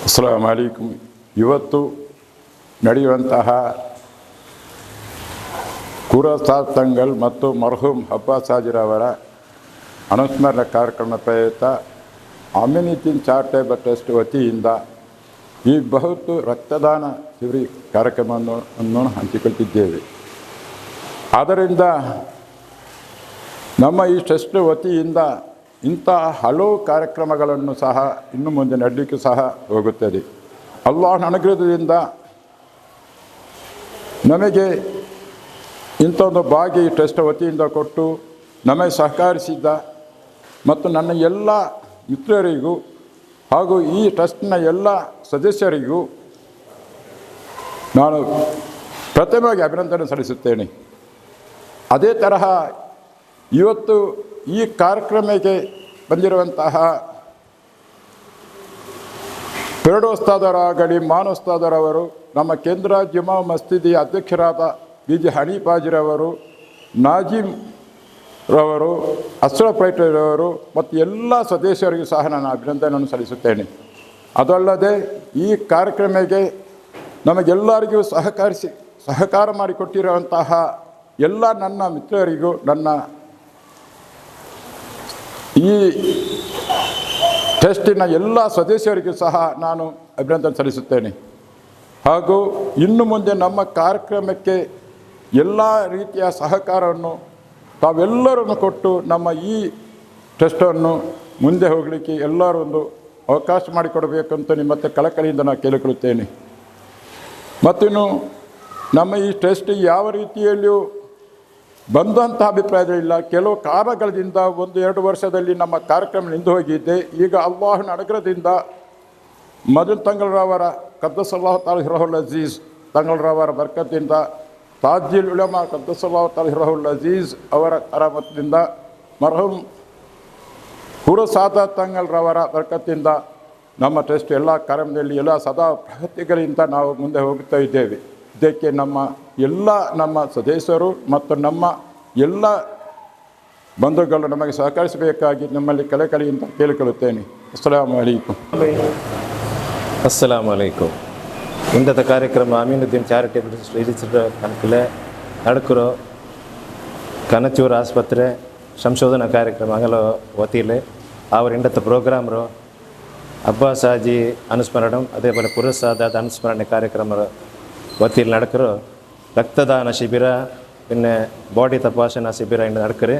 ಅಸ್ಸಲಾಮು ಅಲೈಕುಮ್. ಇವತ್ತು ನಡೆಯುವಂತಹ ಕುರಸಾದ್ ತಂಗಲ್ ಮತ್ತು ಮರ್ಹೂಮ್ ಅಬ್ಬಾಸ್ ಹಾಜಿರವರ ಅನುಸ್ಮರಣೆ ಕಾರ್ಯಕ್ರಮ ಪ್ರಯುಕ್ತ ಅಮ್ಯುನಿಟೀನ್ ಚಾರಿಟೇಬಲ್ ಟ್ರಸ್ಟ್ ವತಿಯಿಂದ ಈ ಬಹುತ್ ರಕ್ತದಾನ ಶಿಬಿರ ಕಾರ್ಯಕ್ರಮವನ್ನು ಹಂಚಿಕೊಳ್ತಿದ್ದೇವೆ. ಆದ್ದರಿಂದ ನಮ್ಮ ಈ ಟ್ರಸ್ಟ್ ವತಿಯಿಂದ ಇಂತಹ ಹಲವು ಕಾರ್ಯಕ್ರಮಗಳನ್ನು ಸಹ ಇನ್ನು ಮುಂದೆ ನಡೆಯಲಿಕ್ಕೆ ಸಹ ಹೋಗುತ್ತದೆ. ಅಲ್ಲಾಹನ ಅನುಗ್ರಹದಿಂದ ನಮಗೆ ಇಂಥ ಒಂದು ಭಾಗ್ಯ ಈ ಟ್ರಸ್ಟ್ ವತಿಯಿಂದ ಕೊಟ್ಟು ನಮಗೆ ಸಹಕರಿಸಿದ್ದ ಮತ್ತು ನನ್ನ ಎಲ್ಲ ಮಿತ್ರರಿಗೂ ಹಾಗೂ ಈ ಟ್ರಸ್ಟ್ನ ಎಲ್ಲ ಸದಸ್ಯರಿಗೂ ನಾನು ಪ್ರಥಮವಾಗಿ ಅಭಿನಂದನೆ ಸಲ್ಲಿಸುತ್ತೇನೆ. ಅದೇ ತರಹ ಇವತ್ತು ಈ ಕಾರ್ಯಕ್ರಮಕ್ಕೆ ಬಂದಿರುವಂತಹ ಪೆರಡೋಸ್ತಾದರಾಗಲಿ ಮಾನೋಸ್ತಾದರವರು, ನಮ್ಮ ಕೇಂದ್ರ ಜುಮಾ ಮಸ್ಜಿದಿಯ ಅಧ್ಯಕ್ಷರಾದ ಬಿ.ಜಿ. ಹನೀಫಾಜಿರವರು, ನಾಜಿಮ್ ರವರು, ಅಶ್ರಫ್ ರವರು ಮತ್ತು ಎಲ್ಲ ಸದಸ್ಯರಿಗೂ ಸಹ ನಾನು ಅಭಿನಂದನೆಯನ್ನು ಸಲ್ಲಿಸುತ್ತೇನೆ. ಅದಲ್ಲದೆ ಈ ಕಾರ್ಯಕ್ರಮಕ್ಕೆ ನಮಗೆಲ್ಲರಿಗೂ ಸಹಕಾರ ಮಾಡಿಕೊಟ್ಟಿರುವಂತಹ ಎಲ್ಲ ನನ್ನ ಮಿತ್ರರಿಗೂ, ನನ್ನ ಈ ಟ್ರಸ್ಟಿನ ಎಲ್ಲ ಸದಸ್ಯರಿಗೂ ಸಹ ನಾನು ಅಭಿನಂದನೆ ಸಲ್ಲಿಸುತ್ತೇನೆ. ಹಾಗೂ ಇನ್ನು ಮುಂದೆ ನಮ್ಮ ಕಾರ್ಯಕ್ರಮಕ್ಕೆ ಎಲ್ಲ ರೀತಿಯ ಸಹಕಾರವನ್ನು ತಾವೆಲ್ಲರನ್ನು ಕೊಟ್ಟು ನಮ್ಮ ಈ ಟ್ರಸ್ಟನ್ನು ಮುಂದೆ ಹೋಗಲಿಕ್ಕೆ ಎಲ್ಲರೂ ಒಂದು ಅವಕಾಶ ಮಾಡಿಕೊಡಬೇಕಂತ ನಿಮ್ಮತ್ತೆ ಕಳಕಳಿಯಿಂದ ನಾನು ಕೇಳಿಕೊಳ್ಳುತ್ತೇನೆ. ಮತ್ತಿನ್ನು ನಮ್ಮ ಈ ಟ್ರಸ್ಟ್ ಯಾವ ರೀತಿಯಲ್ಲಿಯೂ ಬಂದಂಥ ಅಭಿಪ್ರಾಯಗಳಿಲ್ಲ. ಕೆಲವು ಕಾರಣಗಳಿಂದ 1-2 ವರ್ಷದಲ್ಲಿ ನಮ್ಮ ಕಾರ್ಯಕ್ರಮ ನಿಂತು ಹೋಗಿದ್ದೆ. ಈಗ ಅಲ್ಲಾಹನ ಅನುಗ್ರಹದಿಂದ ಮದನ್ ತಂಗಲ್ರವರ ಕದ್ದಸಲ್ಲಾಹು ತಾಲ ಹಿರಹುಲ್ ಅಜೀಜ್ ತಂಗಲ್ರವರ ಬರ್ಕತ್ತಿಂದ, ತಾಜ್ಜುಲ್ ಉಲಮಾ ಕದ್ದಸಲ್ಲಾಹು ತಾಲ ಹಿರಹುಲ್ ಅಜೀಜ್ ಅವರ ಕರಾಮತ್ತಿಂದ, ಮರ್ಹೂಮ್ ಕುರಸಾದ ತಂಗಲ್ರವರ ಬರ್ಕತ್ತಿಂದ ನಮ್ಮ ಟ್ರಸ್ಟ್ ಎಲ್ಲ ಕಾರ್ಯಕ್ರಮದಲ್ಲಿ ಎಲ್ಲ ಸದಾ ಪ್ರಗತಿಗಳಿಂದ ನಾವು ಮುಂದೆ ಹೋಗುತ್ತಾ ಇದ್ದೇವೆ. ಇದಕ್ಕೆ ನಮ್ಮ ಸದಸ್ಯರು ಮತ್ತು ನಮ್ಮ ಎಲ್ಲ ಬಂಧುಗಳು ನಮಗೆ ಸಹಕರಿಸಬೇಕಾಗಿ ನಮ್ಮಲ್ಲಿ ಕಳಕಳಿಯಿಂದ ಕೇಳಿಕೊಳ್ಳುತ್ತೇನೆ. ಅಸ್ಸಲಾಮು ಅಲೈಕುಮ್. ಅಸ್ಸಲಾಮು ಅಲೈಕುಮ್. ಇಂದത്തെ ಕಾರ್ಯಕ್ರಮ ಅಮೀನುದ್ದೀನ್ ಚಾರಿಟೇಬಲ್ ರಿಜಿಸ್ಟರ್ ಕಣಕಿಲೆ ನಡುಕರು ಕನಚೂರು ಆಸ್ಪತ್ರೆ ಸಂಶೋಧನಾ ಕಾರ್ಯಕ್ರಮ ಅಂಗಲ ವತಿಲೆ ಅವರು ಇಂದത്തെ ಪ್ರೋಗ್ರಾಮ್ರು ಅಬ್ಬಾಸ್ ಹಾಜಿ ಅನುಸ್ಮರಣಂ അതേപോലെ ಕುರಸಾದ ಅನುಸ್ಮರಣೆ ಕಾರ್ಯಕ್ರಮ ವತಿയിൽ നടക്കರು ರಕ್ತದಾನ ಶಿಬಿರ പിന്നെ ಬಾಡಿ ತಪಾಸಣಾ ಶಿಬಿರ ಇಂದು നടക്കರು.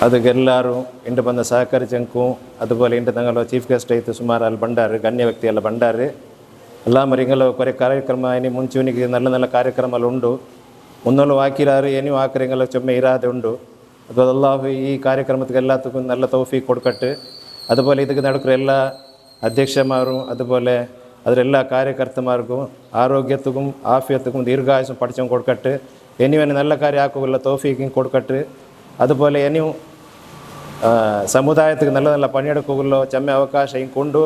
ಅದಕ್ಕೆಲ್ಲರೂ ಇಂದು ಬಂದ ಸಹಕರಿಸಂಕು. അതുപോലെ ಇಂದು ತಂಗಲು ಚೀಫ್ ಗೆಸ್ಟ್ ಆಯಿತು ಸುಮಾರು ಅಲ್ಲಿ ಬಂಡಾರು ಗಣ್ಯ ವ್ಯಕ್ತಿ ಎಲ್ಲ ಬಂಡಾರು ಎಲ್ಲ ಮರಿಂಗಲು ಕೊರೆ ಕಾರ್ಯಕ್ರಮ ಇನಿ ಮುಂಚೂನಿಗೆ നല്ല നല്ല ಕಾರ್ಯಕ್ರಮಗಳು ಉಂಡು. ಮುನ್ನೊಲು ಹಾಕಿರಾರು ಏನೂ ಹಾಕರಿಂಗಲ್ಲ ಚೊಮ್ಮೆ ಇರಾದೆ ಉಂಡು. ಅದು ಅಲ್ಲಾಹು ಈ ಕಾರ್ಯಕ್ರಮಕ್ಕೆ ಎಲ್ಲದಕ್ಕೂ നല്ല ತೌಫೀಕ್ കൊടുക്കട്ടെ. അതുപോലെ ಇದಕ್ಕೆ നടക്കുന്ന ಎಲ್ಲ ಅಧ್ಯಕ್ಷಮಾರು അതുപോലെ ಅದರೆಲ್ಲ ಕಾರ್ಯಕರ್ತಮಾರ್ಗೂ ಆರೋಗ್ಯಕ್ಕೂ ಆಫಿಯತ್ತಕ್ಕೂ ದೀರ್ಘಾಯುಸ್ಸು ಪಡಿಚಂಗೆ ಕೊಡ್ಕಟ್ಟು. ಎನಿವೇನು നല്ല ಕಾರ್ಯ ಹಾಕೋಲ್ಲ ತೌಫೀಕಿಂಗ್ ಕೊಡ್ಕಟ್ಟು. അതുപോലെ ಇನಿಯೂ ಸಮುದಾಯಕ್ಕೆ നല്ല നല്ല പണിയെടുക്കുമല്ലോ ചെമ്മ ಅವಕಾಶ ಹಿಂಗೆ ಕೊಂಡು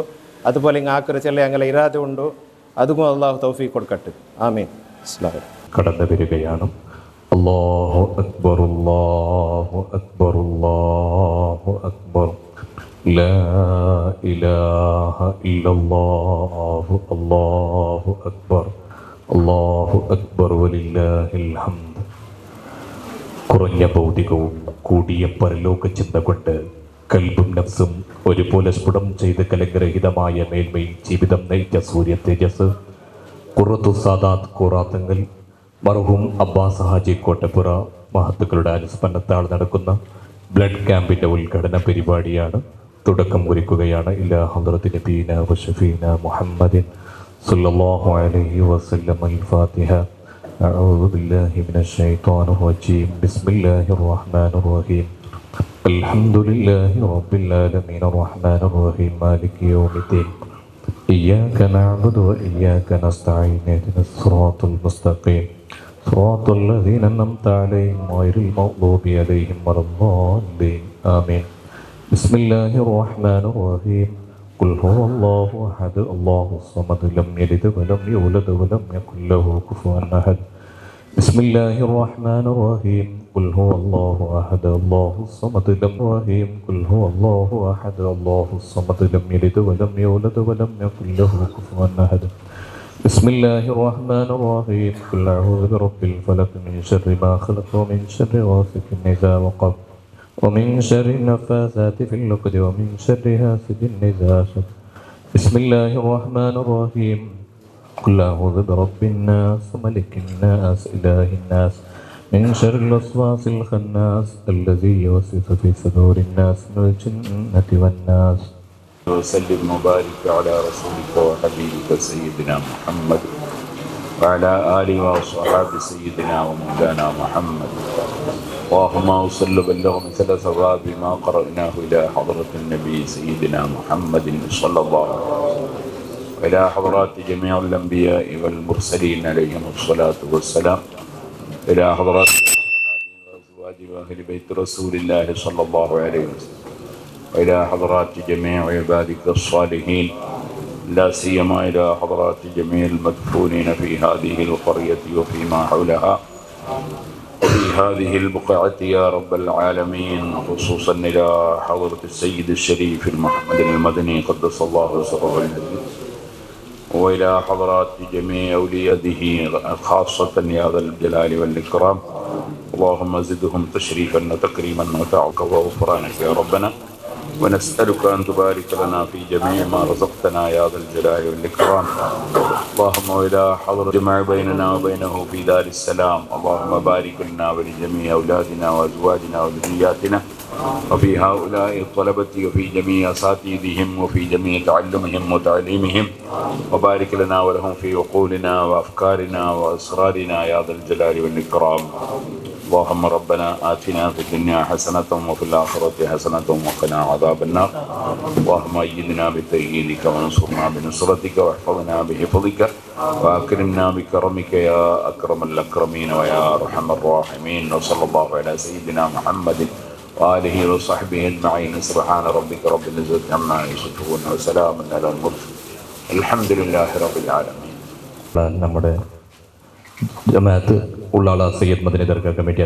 അതുപോലെ ಹಿಂಗೆ ಹಾಕಿರೋ ಚೆಲ್ಲ ಹಂಗೆಲ್ಲ ಇರಾದೆ ಉಂಡು. ಅದಕ್ಕೂ ಅಲ್ಲಾಹು ತೌಫೀಕ್ ಕೊಡ್ಕಟ್ಟು. ಆಮೀನ್. ಇಸ್ಲಾಮ್ കടന്നു വരികയാണ്. അല്ലാഹു അക്ബർ അല്ലാഹു അക്ബർ അല്ലാഹു അക്ബർ لا إله إلا الله الله أكبر الله أكبر ولله الحمد. കുറഞ്ഞ ഭൗതികവും കൂടിയ പരലോക ചിന്ത കൊണ്ട് കൽബും നഫ്സും ഒരുപോലെ സ്ഫുടം ചെയ്ത് കലങ്കരഹിതമായ മേന്മയിൽ ജീവിതം നയിച്ച സൂര്യ തേജസ് ഖുറത്തു സാദാത്ത് ഖുറാത്തങ്ങൾ മർഹൂം അബ്ബാസ് ഹാജി കോട്ടപ്പുറ മഹത്തുക്കളുടെ അനുസ്മരണത്താൽ നടക്കുന്ന ബ്ലഡ് ക്യാമ്പിൻ്റെ ഉദ്ഘാടന പരിപാടിയാണ് തുടക്കം കുറിക്കുകയാണ്. ഇലാ ഹദ്റത്തി നബീന വശഫീന മുഹമ്മദിൻ സല്ലല്ലാഹു അലൈഹി വസല്ലം. അൽ-ഫാത്തിഹ. അഊദു ബില്ലാഹി മിനശ് ശൈത്വാനിർ റജീം. ബിസ്മില്ലാഹിർ റഹ്മാനിർ റഹീം. അൽഹംദുലില്ലാഹി റബ്ബിൽ ആലമീൻ അർറഹ്മാനിർ റഹീം മാലികി യൗമിദ്ദീൻ. ഇയ്യാക നഅ്ബുദു വ ഇയ്യാക നസ്തഈൻ. ഇഹ്ദിനസ് സിറാത്തൽ മുസ്തഖീം സിറാത്തൽ ലദീന അൻഅംത അലൈഹിം ഗൈറിൽ മഗ്ദൂബി അലൈഹിം വലദ്ദാല്ലീൻ. ആമീൻ. بسم الله الرحمن الرحيم. قل هو الله أحد الله الصمد لم يلد ولم يولد ولم يكن له كفوا أحد. بسم الله الرحمن الرحيم. قل هو الله أحد الله الصمد لم يلد قل هو الله أحد الله الصمد لم يلد ولم يولد ولم يكن له كفوا أحد بسم الله الرحمن الرحيم قل أعوذ برب الفلق من شر ما خلق ومن شر غاسق إذا وقب ومن شر النفاثات في العقد ومن شر حاسد إذا حسد بسم الله الرحمن الرحيم قل أعوذ برب الناس ملك الناس إله الناس من شر الوسواس الخناس الذي يوسوس في صدور الناس من الجنة والناس وسلم وبارك على رسولك وحبيبك سيدنا محمد وعلى آله وصحاب سيدنا ومولانا محمد اللهم صل وبلغ مثل ثواب ما قرأناه إلى حضرة النبي سيدنا محمد صلى الله عليه وسلم وإلى حضرات جميع الأنبياء والمرسلين عليهم الصلاة والسلام إلى حضرات وأزواج وأهل بيت رسول الله صلى الله عليه وسلم وإلى حضرات جميع عبادك الصالحين لا سيما إلى حضرات جميع المدفونين في هذه القرية وفيما حولها وفي هذه البقعة يا رب العالمين خصوصا إلى حضرة السيد الشريف المحمد المدني قدس الله سره العزيز وإلى حضرات جميع أولياءه خاصة يا ذا الجلال والإكرام اللهم زدهم تشريفا وتكريما وتعك وغفرانك يا ربنا ونسألك أن تبارك لنا في جميع ما رزقتنا يا ذا الجلال والإكرام اللهم وإلى حضر جمع بيننا وبينه في دار السلام اللهم بارك لنا ولجميع أولادنا وأزواجنا وذرياتنا وفي هؤلاء الطلبة وفي جميع أساتذتهم وفي جميع تعلمهم وتعليمهم وبارك لنا ولهم في عقولنا وأفكارنا وأسرارنا يا ذا الجلال والإكرام اللهم ربنا آتنا في الدنيا حسنة وفي الآخرة حسنة وقنا عذاب النار اللهم أيدنا بتأييدك وانصرنا بنصرتك واحفظنا بحفظك وأكرمنا بكرمك يا أكرم الأكرمين ويا أرحم الراحمين وصلى الله على سيدنا محمد وآله وصحبه أجمعين سبحان ربك رب العزة عما يصفون وسلام على المرسلين الحمد لله رب العالمين. നമ്മുടെ ജമാഅത്ത് ഉള്ളാള സയ്യിദ് മദനി ദർഗാ കമ്മിറ്റി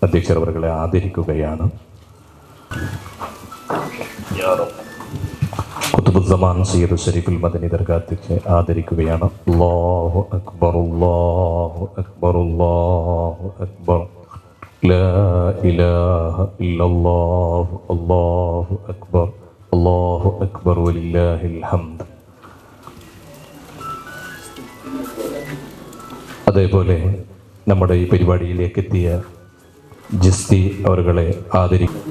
അധ്യക്ഷർ അവരെ ആദരിക്കുകയാണ്. ഖുതുബുസ്സമാൻ സയ്യിദ് ഷരീഫുൽ മദനി ദർഗാ അധ്യക്ഷരെ ആദരിക്കുകയാണ്. അല്ലാഹു അക്ബർ അല്ലാഹു അക്ബർ അല്ലാഹു അക്ബർ ലാ ഇലാഹ ഇല്ലല്ലാഹു അല്ലാഹു അക്ബർ വലില്ലാഹിൽ ഹംദ്. അതേപോലെ നമ്മുടെ ഈ പരിപാടിയിലേക്ക് എത്തിയ ജിസ്തി അവരെ ആദരിക്കും.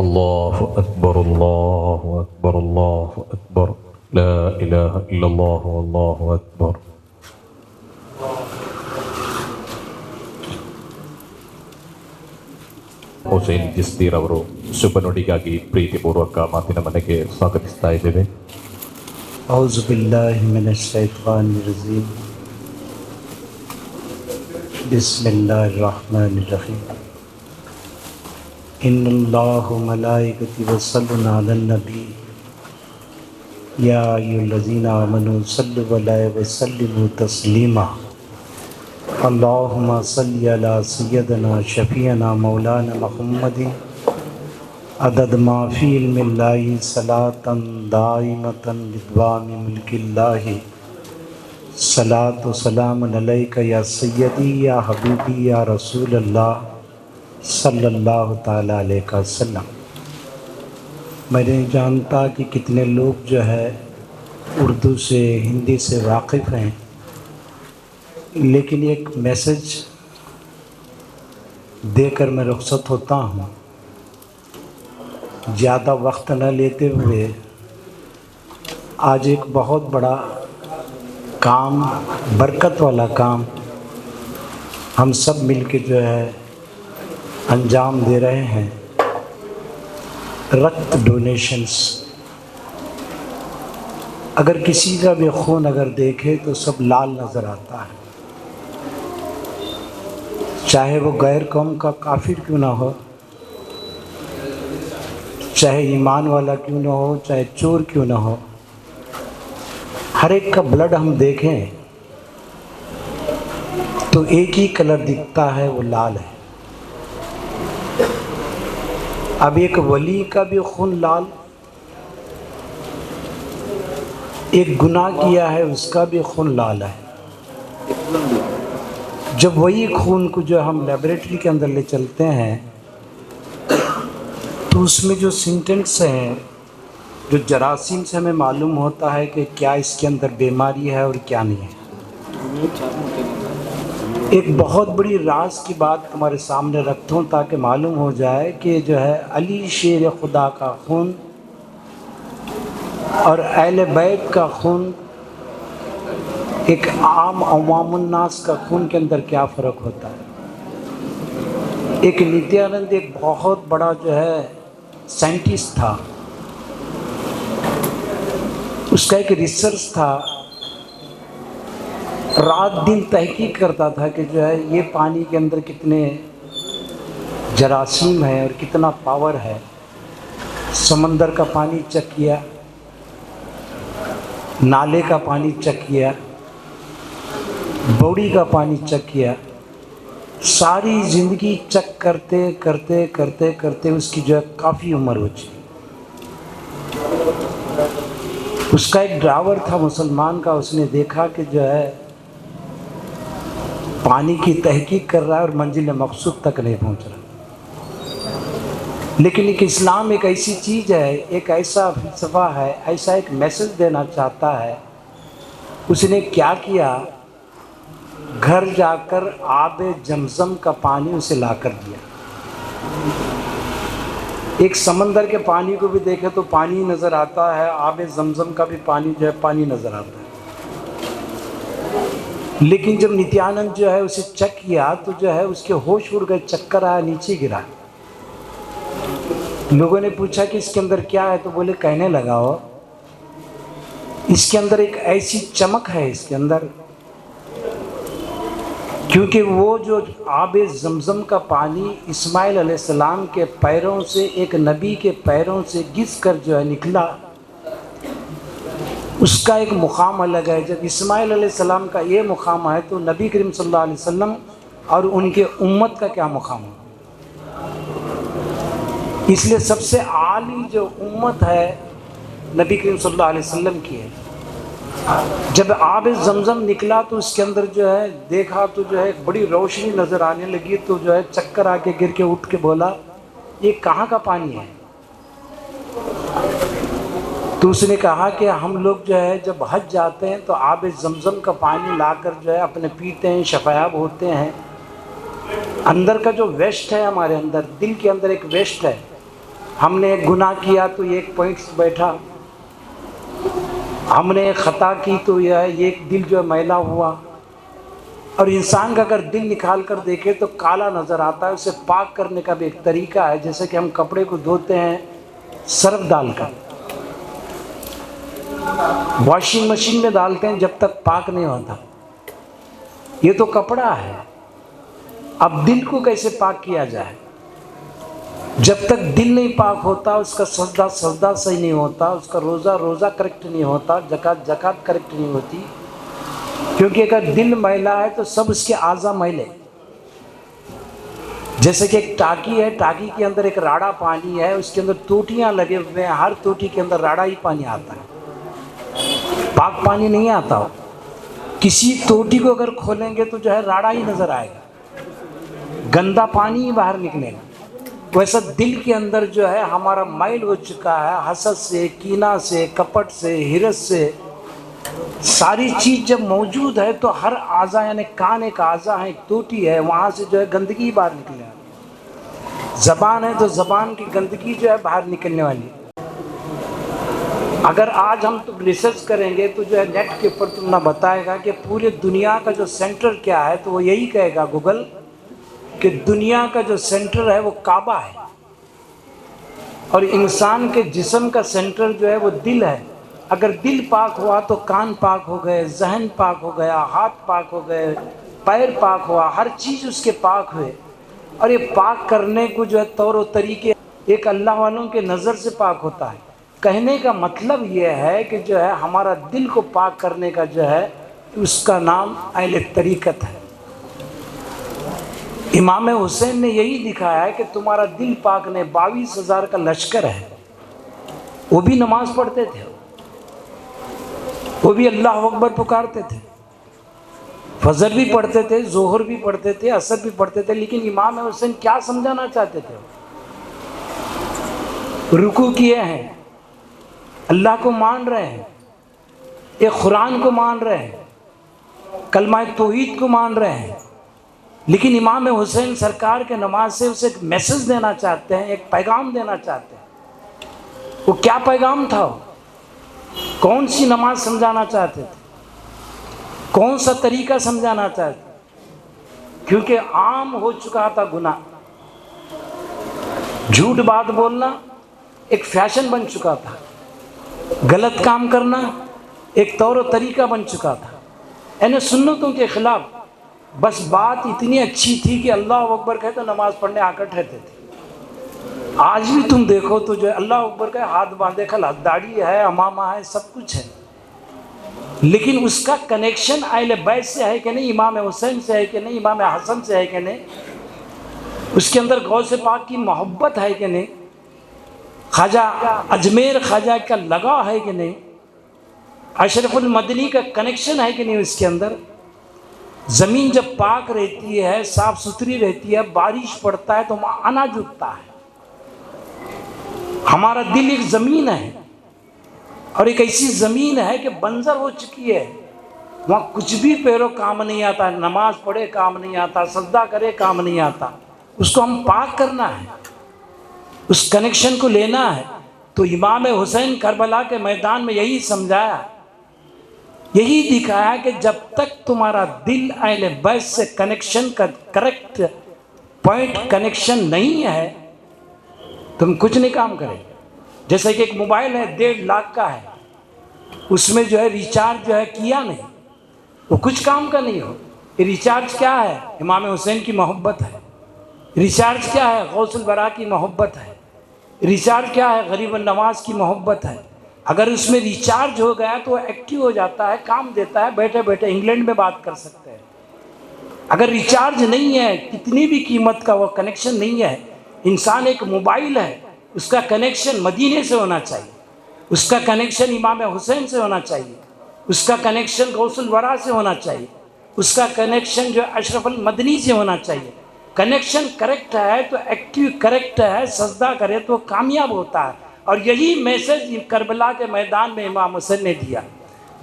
അല്ലാഹു അക്ബർ അല്ലാഹു അക്ബർ അല്ലാഹു അക്ബർ ലാ ഇലാഹ ഇല്ലല്ലാഹു അല്ലാഹു അക്ബർ. ಹುಸೇನ್ ಜಿಸ್ತೀರ್ ಅವರು ಶುಭ ನುಡಿಗಾಗಿ ಪ್ರೀತಿಪೂರ್ವಕ ಮಾತಿನ ಮನೆಗೆ ಸ್ವಾಗತಿಸ್ತಾ ಇದ್ದೇವೆ. أعوذ بالله من الشيطان الرجيم بسم الله الرحمن الرحيم إن الله وملائكته يصلون على النبي يا أيها الذين آمنوا صلوا عليه وسلموا تسليما اللهم صل على سيدنا شفيعنا مولانا محمد عدد ما في علم الله صلاة دائمة بدوام ملك الله صلاۃ و سلام علیک یا سیدی یا حبیبی یا رسول اللہ صلی اللہ تعالیٰ علیہ وسلم. میں نہیں جانتا کہ کتنے لوگ جو ہے اردو سے ہندی سے واقف ہیں، لیکن ایک میسج دے کر میں رخصت ہوتا ہوں. زیادہ وقت نہ لیتے ہوئے آج ایک بہت بڑا کام، برکت والا کام ہم سب مل کے جو ہے انجام دے رہے ہیں. رکت ڈونیشنز. اگر کسی کا بھی خون اگر دیکھے تو سب لال نظر آتا ہے، چاہے وہ غیر قوم کا کافر کیوں نہ ہو، چاہے ایمان والا کیوں نہ ہو، چاہے چور کیوں نہ ہو. ہر ایک کا بلڈ ہم دیکھیں تو ایک ہی کلر دکھتا ہے، وہ لال ہے۔ اب ایک ولی کا بھی خون لال، ایک گناہ کیا ہے اس کا بھی خون لال ہے۔ جب وہی خون کو جو ہم لیبوریٹری کے اندر لے چلتے ہیں تو اس میں جو سمٹمس ہیں، جو جراثیم سے ہمیں معلوم ہوتا ہے کہ کیا اس کے اندر بیماری ہے اور کیا نہیں ہے۔ ایک بہت بڑی راز کی بات تمہارے سامنے رکھتا ہوں تاکہ معلوم ہو جائے کہ جو ہے علی شیر خدا کا خون اور اہل بیت کا خون ایک عام عوام الناس کا خون کے اندر کیا فرق ہوتا ہے۔ ایک نتیانند ایک بہت بڑا جو ہے سائنٹسٹ تھا، اس کا ایک ریسرچ تھا، رات دن تحقیق کرتا تھا کہ جو ہے یہ پانی کے اندر کتنے جراثیم ہیں اور کتنا پاور ہے۔ سمندر کا پانی چیک کیا، نالے کا پانی چیک کیا، بوڑی کا پانی چیک کیا، ساری زندگی چیک کرتے کرتے کرتے کرتے اس کی جو ہے کافی عمر ہو چکی۔ اس کا ایک ڈرائیور تھا مسلمان کا، اس نے دیکھا کہ جو ہے پانی کی تحقیق کر رہا ہے اور منزل مقصود تک نہیں پہنچ رہا، لیکن ایک اسلام ایک ایسی چیز ہے، ایک ایسا فلسفہ ہے، ایسا ایک میسج دینا چاہتا ہے۔ اس نے کیا کیا، گھر جا کر آب زمزم کا پانی اسے لا کر دیا۔ ایک سمندر کے پانی کو بھی دیکھے تو پانی نظر آتا ہے، آب زمزم کا بھی پانی جو ہے پانی نظر آتا ہے، لیکن جب نتیانند جو ہے اسے چیک کیا تو جو ہے اس کے ہوش اڑ گئے، چکر آیا، نیچے گرا۔ لوگوں نے پوچھا کہ اس کے اندر کیا ہے، تو بولے کہنے لگا ہو اس کے اندر ایک ایسی چمک ہے اس کے اندر، کیونکہ وہ جو آب زمزم کا پانی اسماعیل علیہ السلام کے پیروں سے، ایک نبی کے پیروں سے گھس کر جو ہے نکلا، اس کا ایک مقام الگ ہے۔ جب اسماعیل علیہ السلام کا یہ مقام ہے تو نبی کریم صلی اللہ علیہ وسلم اور ان کے امت کا کیا مقام ہے؟ اس لیے سب سے عالی جو امت ہے نبی کریم صلی اللہ علیہ وسلم کی ہے۔ جب آب زمزم نکلا تو اس کے اندر جو ہے دیکھا تو جو ہے ایک بڑی روشنی نظر آنے لگی، تو جو ہے چکر آ کے گر کے اٹھ کے بولا یہ کہاں کا پانی ہے؟ تو اس نے کہا کہ ہم لوگ جو ہے جب حج جاتے ہیں تو آب زمزم کا پانی لا کر جو ہے اپنے پیتے ہیں، شفایاب ہوتے ہیں۔ اندر کا جو ویسٹ ہے ہمارے اندر، دل کے اندر ایک ویسٹ ہے، ہم نے ایک گناہ کیا تو یہ ایک پوائنٹس بیٹھا، ہم نے ایک خطا کی تو یہ ہے یہ ایک دل جو ہے میلا ہوا۔ اور انسان کا اگر دل نکال کر دیکھے تو کالا نظر آتا ہے، اسے پاک کرنے کا بھی ایک طریقہ ہے، جیسے کہ ہم کپڑے کو دھوتے ہیں سرف ڈال کر، واشنگ مشین میں ڈالتے ہیں جب تک پاک نہیں ہوتا، یہ تو کپڑا ہے۔ اب دل کو کیسے پاک کیا جائے؟ جب تک دل نہیں پاک ہوتا، اس کا سجدہ صحیح نہیں ہوتا، اس کا روزہ کریکٹ نہیں ہوتا، زکوٰۃ کریکٹ نہیں ہوتی، کیونکہ اگر دل میلا ہے تو سب اس کے اعضاء میلے۔ جیسے کہ ایک ٹاکی ہے، ٹاکی کے اندر ایک راڑا پانی ہے، اس کے اندر ٹوٹیاں لگے ہوئے ہیں، ہر ٹوٹی کے اندر راڑا ہی پانی آتا ہے، پاک پانی نہیں آتا ہو۔ کسی ٹوٹی کو اگر کھولیں گے تو جو ہے راڑا ہی نظر آئے گا، گندا پانی ہی باہر نکلے گا۔ ویسا دل کے اندر جو ہے ہمارا میل ہو چکا ہے، حسد سے، کینہ سے، کپٹ سے، حرص سے، ساری چیز جب موجود ہے تو ہر اعضا، یعنی کان ایک اعضا ہے، ایک ٹوٹی ہے، وہاں سے جو ہے گندگی باہر نکلنے والی۔ زبان ہے تو زبان کی گندگی جو ہے باہر نکلنے والی۔ اگر آج ہم ریسرچ کریں گے تو جو ہے نیٹ کے اوپر تم نہ بتائے گا کہ پورے دنیا کا جو سینٹر کیا ہے، تو وہ یہی کہے گا گوگل کہ دنیا کا جو سینٹر ہے وہ کعبہ ہے، اور انسان کے جسم کا سینٹر جو ہے وہ دل ہے۔ اگر دل پاک ہوا تو کان پاک ہو گئے، ذہن پاک ہو گیا، ہاتھ پاک ہو گئے، پیر پاک ہوا، ہر چیز اس کے پاک ہوئے۔ اور یہ پاک کرنے کو جو ہے طور و طریقے ایک اللہ والوں کے نظر سے پاک ہوتا ہے۔ کہنے کا مطلب یہ ہے کہ جو ہے ہمارا دل کو پاک کرنے کا جو ہے اس کا نام اہل طریقت ہے۔ امام حسین نے یہی دکھایا ہے کہ تمہارا دل پاک نے 22,000 کا لشکر ہے، وہ بھی نماز پڑھتے تھے، وہ بھی اللہ اکبر پکارتے تھے، فجر بھی پڑھتے تھے، ظہر بھی پڑھتے تھے، عصر بھی پڑھتے تھے، لیکن امام حسین کیا سمجھانا چاہتے تھے؟ رکوع کیے ہیں، اللہ کو مان رہے ہیں، ایک قرآن کو مان رہے ہیں، کلمہ توحید کو مان رہے ہیں، لیکن امام حسین سرکار کے نماز سے اسے ایک میسج دینا چاہتے ہیں، ایک پیغام دینا چاہتے ہیں۔ وہ کیا پیغام تھا؟ کون سی نماز سمجھانا چاہتے تھے؟ کون سا طریقہ سمجھانا چاہتے تھے؟ کیونکہ عام ہو چکا تھا گناہ، جھوٹ بات بولنا ایک فیشن بن چکا تھا، غلط کام کرنا ایک طور و طریقہ بن چکا تھا، یعنی سنتوں کے خلاف۔ بس بات اتنی اچھی تھی کہ اللہ اکبر کہے تو نماز پڑھنے آ کر ٹھہرتے تھے۔ آج بھی تم دیکھو تو جو ہے اللہ اکبر کہے، ہاتھ باندھے کھلا، داڑھی ہے، امامہ ہے، سب کچھ ہے، لیکن اس کا کنیکشن اہل بیت سے ہے کہ نہیں، امام حسین سے ہے کہ نہیں، امام حسن سے ہے کہ نہیں، اس کے اندر غوث پاک کی محبت ہے کہ نہیں، خواجہ اجمیر خواجہ کا لگا ہے کہ نہیں، اشرف المدنی کا کنیکشن ہے کہ نہیں اس کے اندر۔ زمین جب پاک رہتی ہے، صاف ستھری رہتی ہے، بارش پڑتا ہے تو اناج اگتا ہے۔ ہمارا دل ایک زمین ہے، اور ایک ایسی زمین ہے کہ بنجر ہو چکی ہے، وہاں کچھ بھی پیرو کام نہیں آتا، نماز پڑھے کام نہیں آتا، سجدہ کرے کام نہیں آتا۔ اس کو ہم پاک کرنا ہے، اس کنیکشن کو لینا ہے۔ تو امام حسین کربلا کے میدان میں یہی سمجھایا، یہی دکھایا کہ جب تک تمہارا دل اہل بیت سے کنیکشن کا کریکٹ پوائنٹ کنیکشن نہیں ہے، تم کچھ نہیں کام کرے۔ جیسے کہ ایک موبائل ہے 1.5 لاکھ کا ہے، اس میں جو ہے ریچارج جو ہے کیا نہیں، وہ کچھ کام کا نہیں ہو۔ یہ ریچارج کیا ہے؟ امام حسین کی محبت ہے۔ ریچارج کیا ہے؟ غوث الورا کی محبت ہے۔ ریچارج کیا ہے؟ غریب النواز کی محبت ہے۔ اگر اس میں ریچارج ہو گیا تو وہ ایکٹیو ہو جاتا ہے، کام دیتا ہے، بیٹھے بیٹھے انگلینڈ میں بات کر سکتے ہیں۔ اگر ریچارج نہیں ہے، کتنی بھی قیمت کا وہ کنیکشن نہیں ہے، انسان ایک موبائل ہے، اس کا کنیکشن مدینے سے ہونا چاہیے، اس کا کنیکشن امام حسین سے ہونا چاہیے، اس کا کنیکشن غوث الورا سے ہونا چاہیے، اس کا کنیکشن جو اشرف المدنی سے ہونا چاہیے۔ کنیکشن کریکٹ ہے تو ایکٹیو کریکٹ ہے، سجدہ کرے تو کامیاب ہوتا ہے۔ اور یہی میسج کربلا کے میدان میں امام حسین نے دیا۔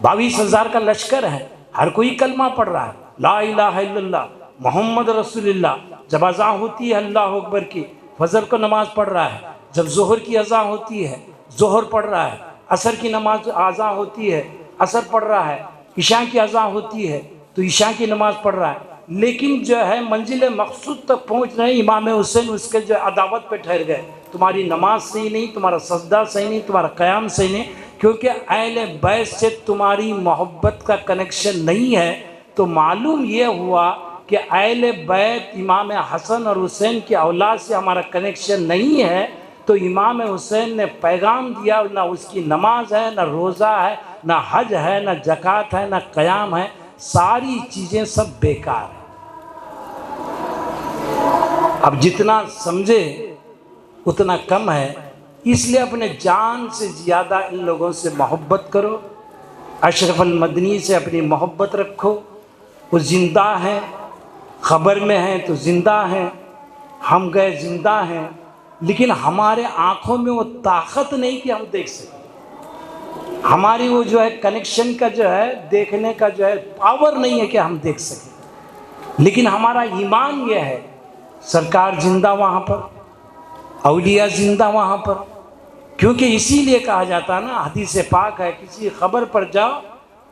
22,000 کا لشکر ہے، ہر کوئی کلمہ پڑھ رہا ہے، لا الہ الا اللہ محمد رسول اللہ۔ جب اذان ہوتی ہے اللہ اکبر کی، فجر کو نماز پڑھ رہا ہے، جب ظہر کی اذان ہوتی ہے ظہر پڑھ رہا ہے، عصر کی نماز اذان ہوتی ہے عصر پڑھ رہا ہے، عشاء کی اذان ہوتی ہے تو عشاء کی نماز پڑھ رہا ہے۔ لیکن جو ہے منزل مقصود تک پہنچ رہے ہیں، امام حسین اس کے جو عداوت پہ ٹھہر گئے، تمہاری نماز صحیح نہیں، تمہارا سجدہ صحیح نہیں، تمہارا قیام صحیح نہیں، کیونکہ اہل بیت سے تمہاری محبت کا کنیکشن نہیں ہے۔ تو معلوم یہ ہوا کہ اہل بیت امام حسن اور حسین کی اولاد سے ہمارا کنیکشن نہیں ہے۔ تو امام حسین نے پیغام دیا، نہ اس کی نماز ہے، نہ روزہ ہے، نہ حج ہے، نہ زکوٰۃ ہے، نہ قیام ہے، ساری چیزیں سب بیکار ہیں۔ اب جتنا سمجھے اتنا کم ہے، اس لیے اپنے جان سے زیادہ ان لوگوں سے محبت کرو۔ اشرف المدنی سے اپنی محبت رکھو، وہ زندہ ہیں، خبر میں ہیں تو زندہ ہیں، ہم گئے زندہ ہیں، لیکن ہمارے آنکھوں میں وہ طاقت نہیں کہ ہم دیکھ سکیں، ہماری وہ جو ہے کنیکشن کا جو ہے دیکھنے کا جو ہے پاور نہیں ہے کہ ہم دیکھ سکیں، لیکن ہمارا ایمان یہ ہے سرکار زندہ وہاں پر، اولیاء زندہ وہاں پر۔ کیونکہ اسی لیے کہا جاتا ہے نا، حدیث پاک ہے، کسی خبر پر جاؤ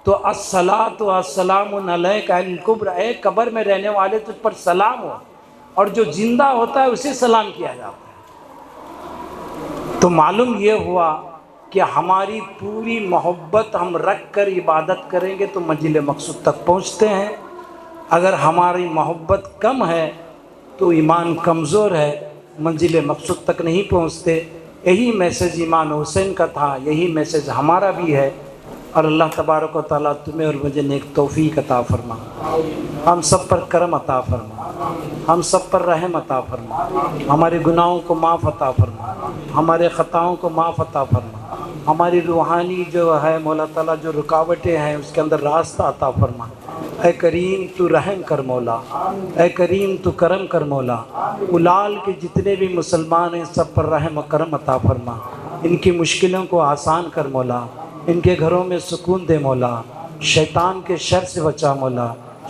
تو الصلاۃ والسلام علیک اہل القبر، اے قبر میں رہنے والے تجھ پر سلام ہو، اور جو زندہ ہوتا ہے اسے سلام کیا جاتا ہے۔ تو معلوم یہ ہوا کہ ہماری پوری محبت ہم رکھ کر عبادت کریں گے تو منزل مقصود تک پہنچتے ہیں۔ اگر ہماری محبت کم ہے تو ایمان کمزور ہے، منزل مقصود تک نہیں پہنچتے۔ یہی میسج امام حسین کا تھا، یہی میسج ہمارا بھی ہے۔ اور اللہ تبارک و تعالیٰ تمہیں اور مجھے نیک توفیق عطا فرما، ہم سب پر کرم عطا فرما، ہم سب پر رحم عطا فرما، ہمارے گناہوں کو معاف عطا فرما، ہمارے خطاؤں کو معاف عطا فرما، ہماری روحانی جو ہے مولا تعالیٰ جو رکاوٹیں ہیں اس کے اندر راستہ عطا فرما۔ اے کریم تو رحم کر مولا، اے کریم تو کرم کر مولا، اولال کے جتنے بھی مسلمان ہیں سب پر رحم و کرم عطا فرما، ان کی مشکلوں کو آسان کر مولا، ان کے گھروں میں سکون دے مولا، شیطان کے شر سے بچا مولا،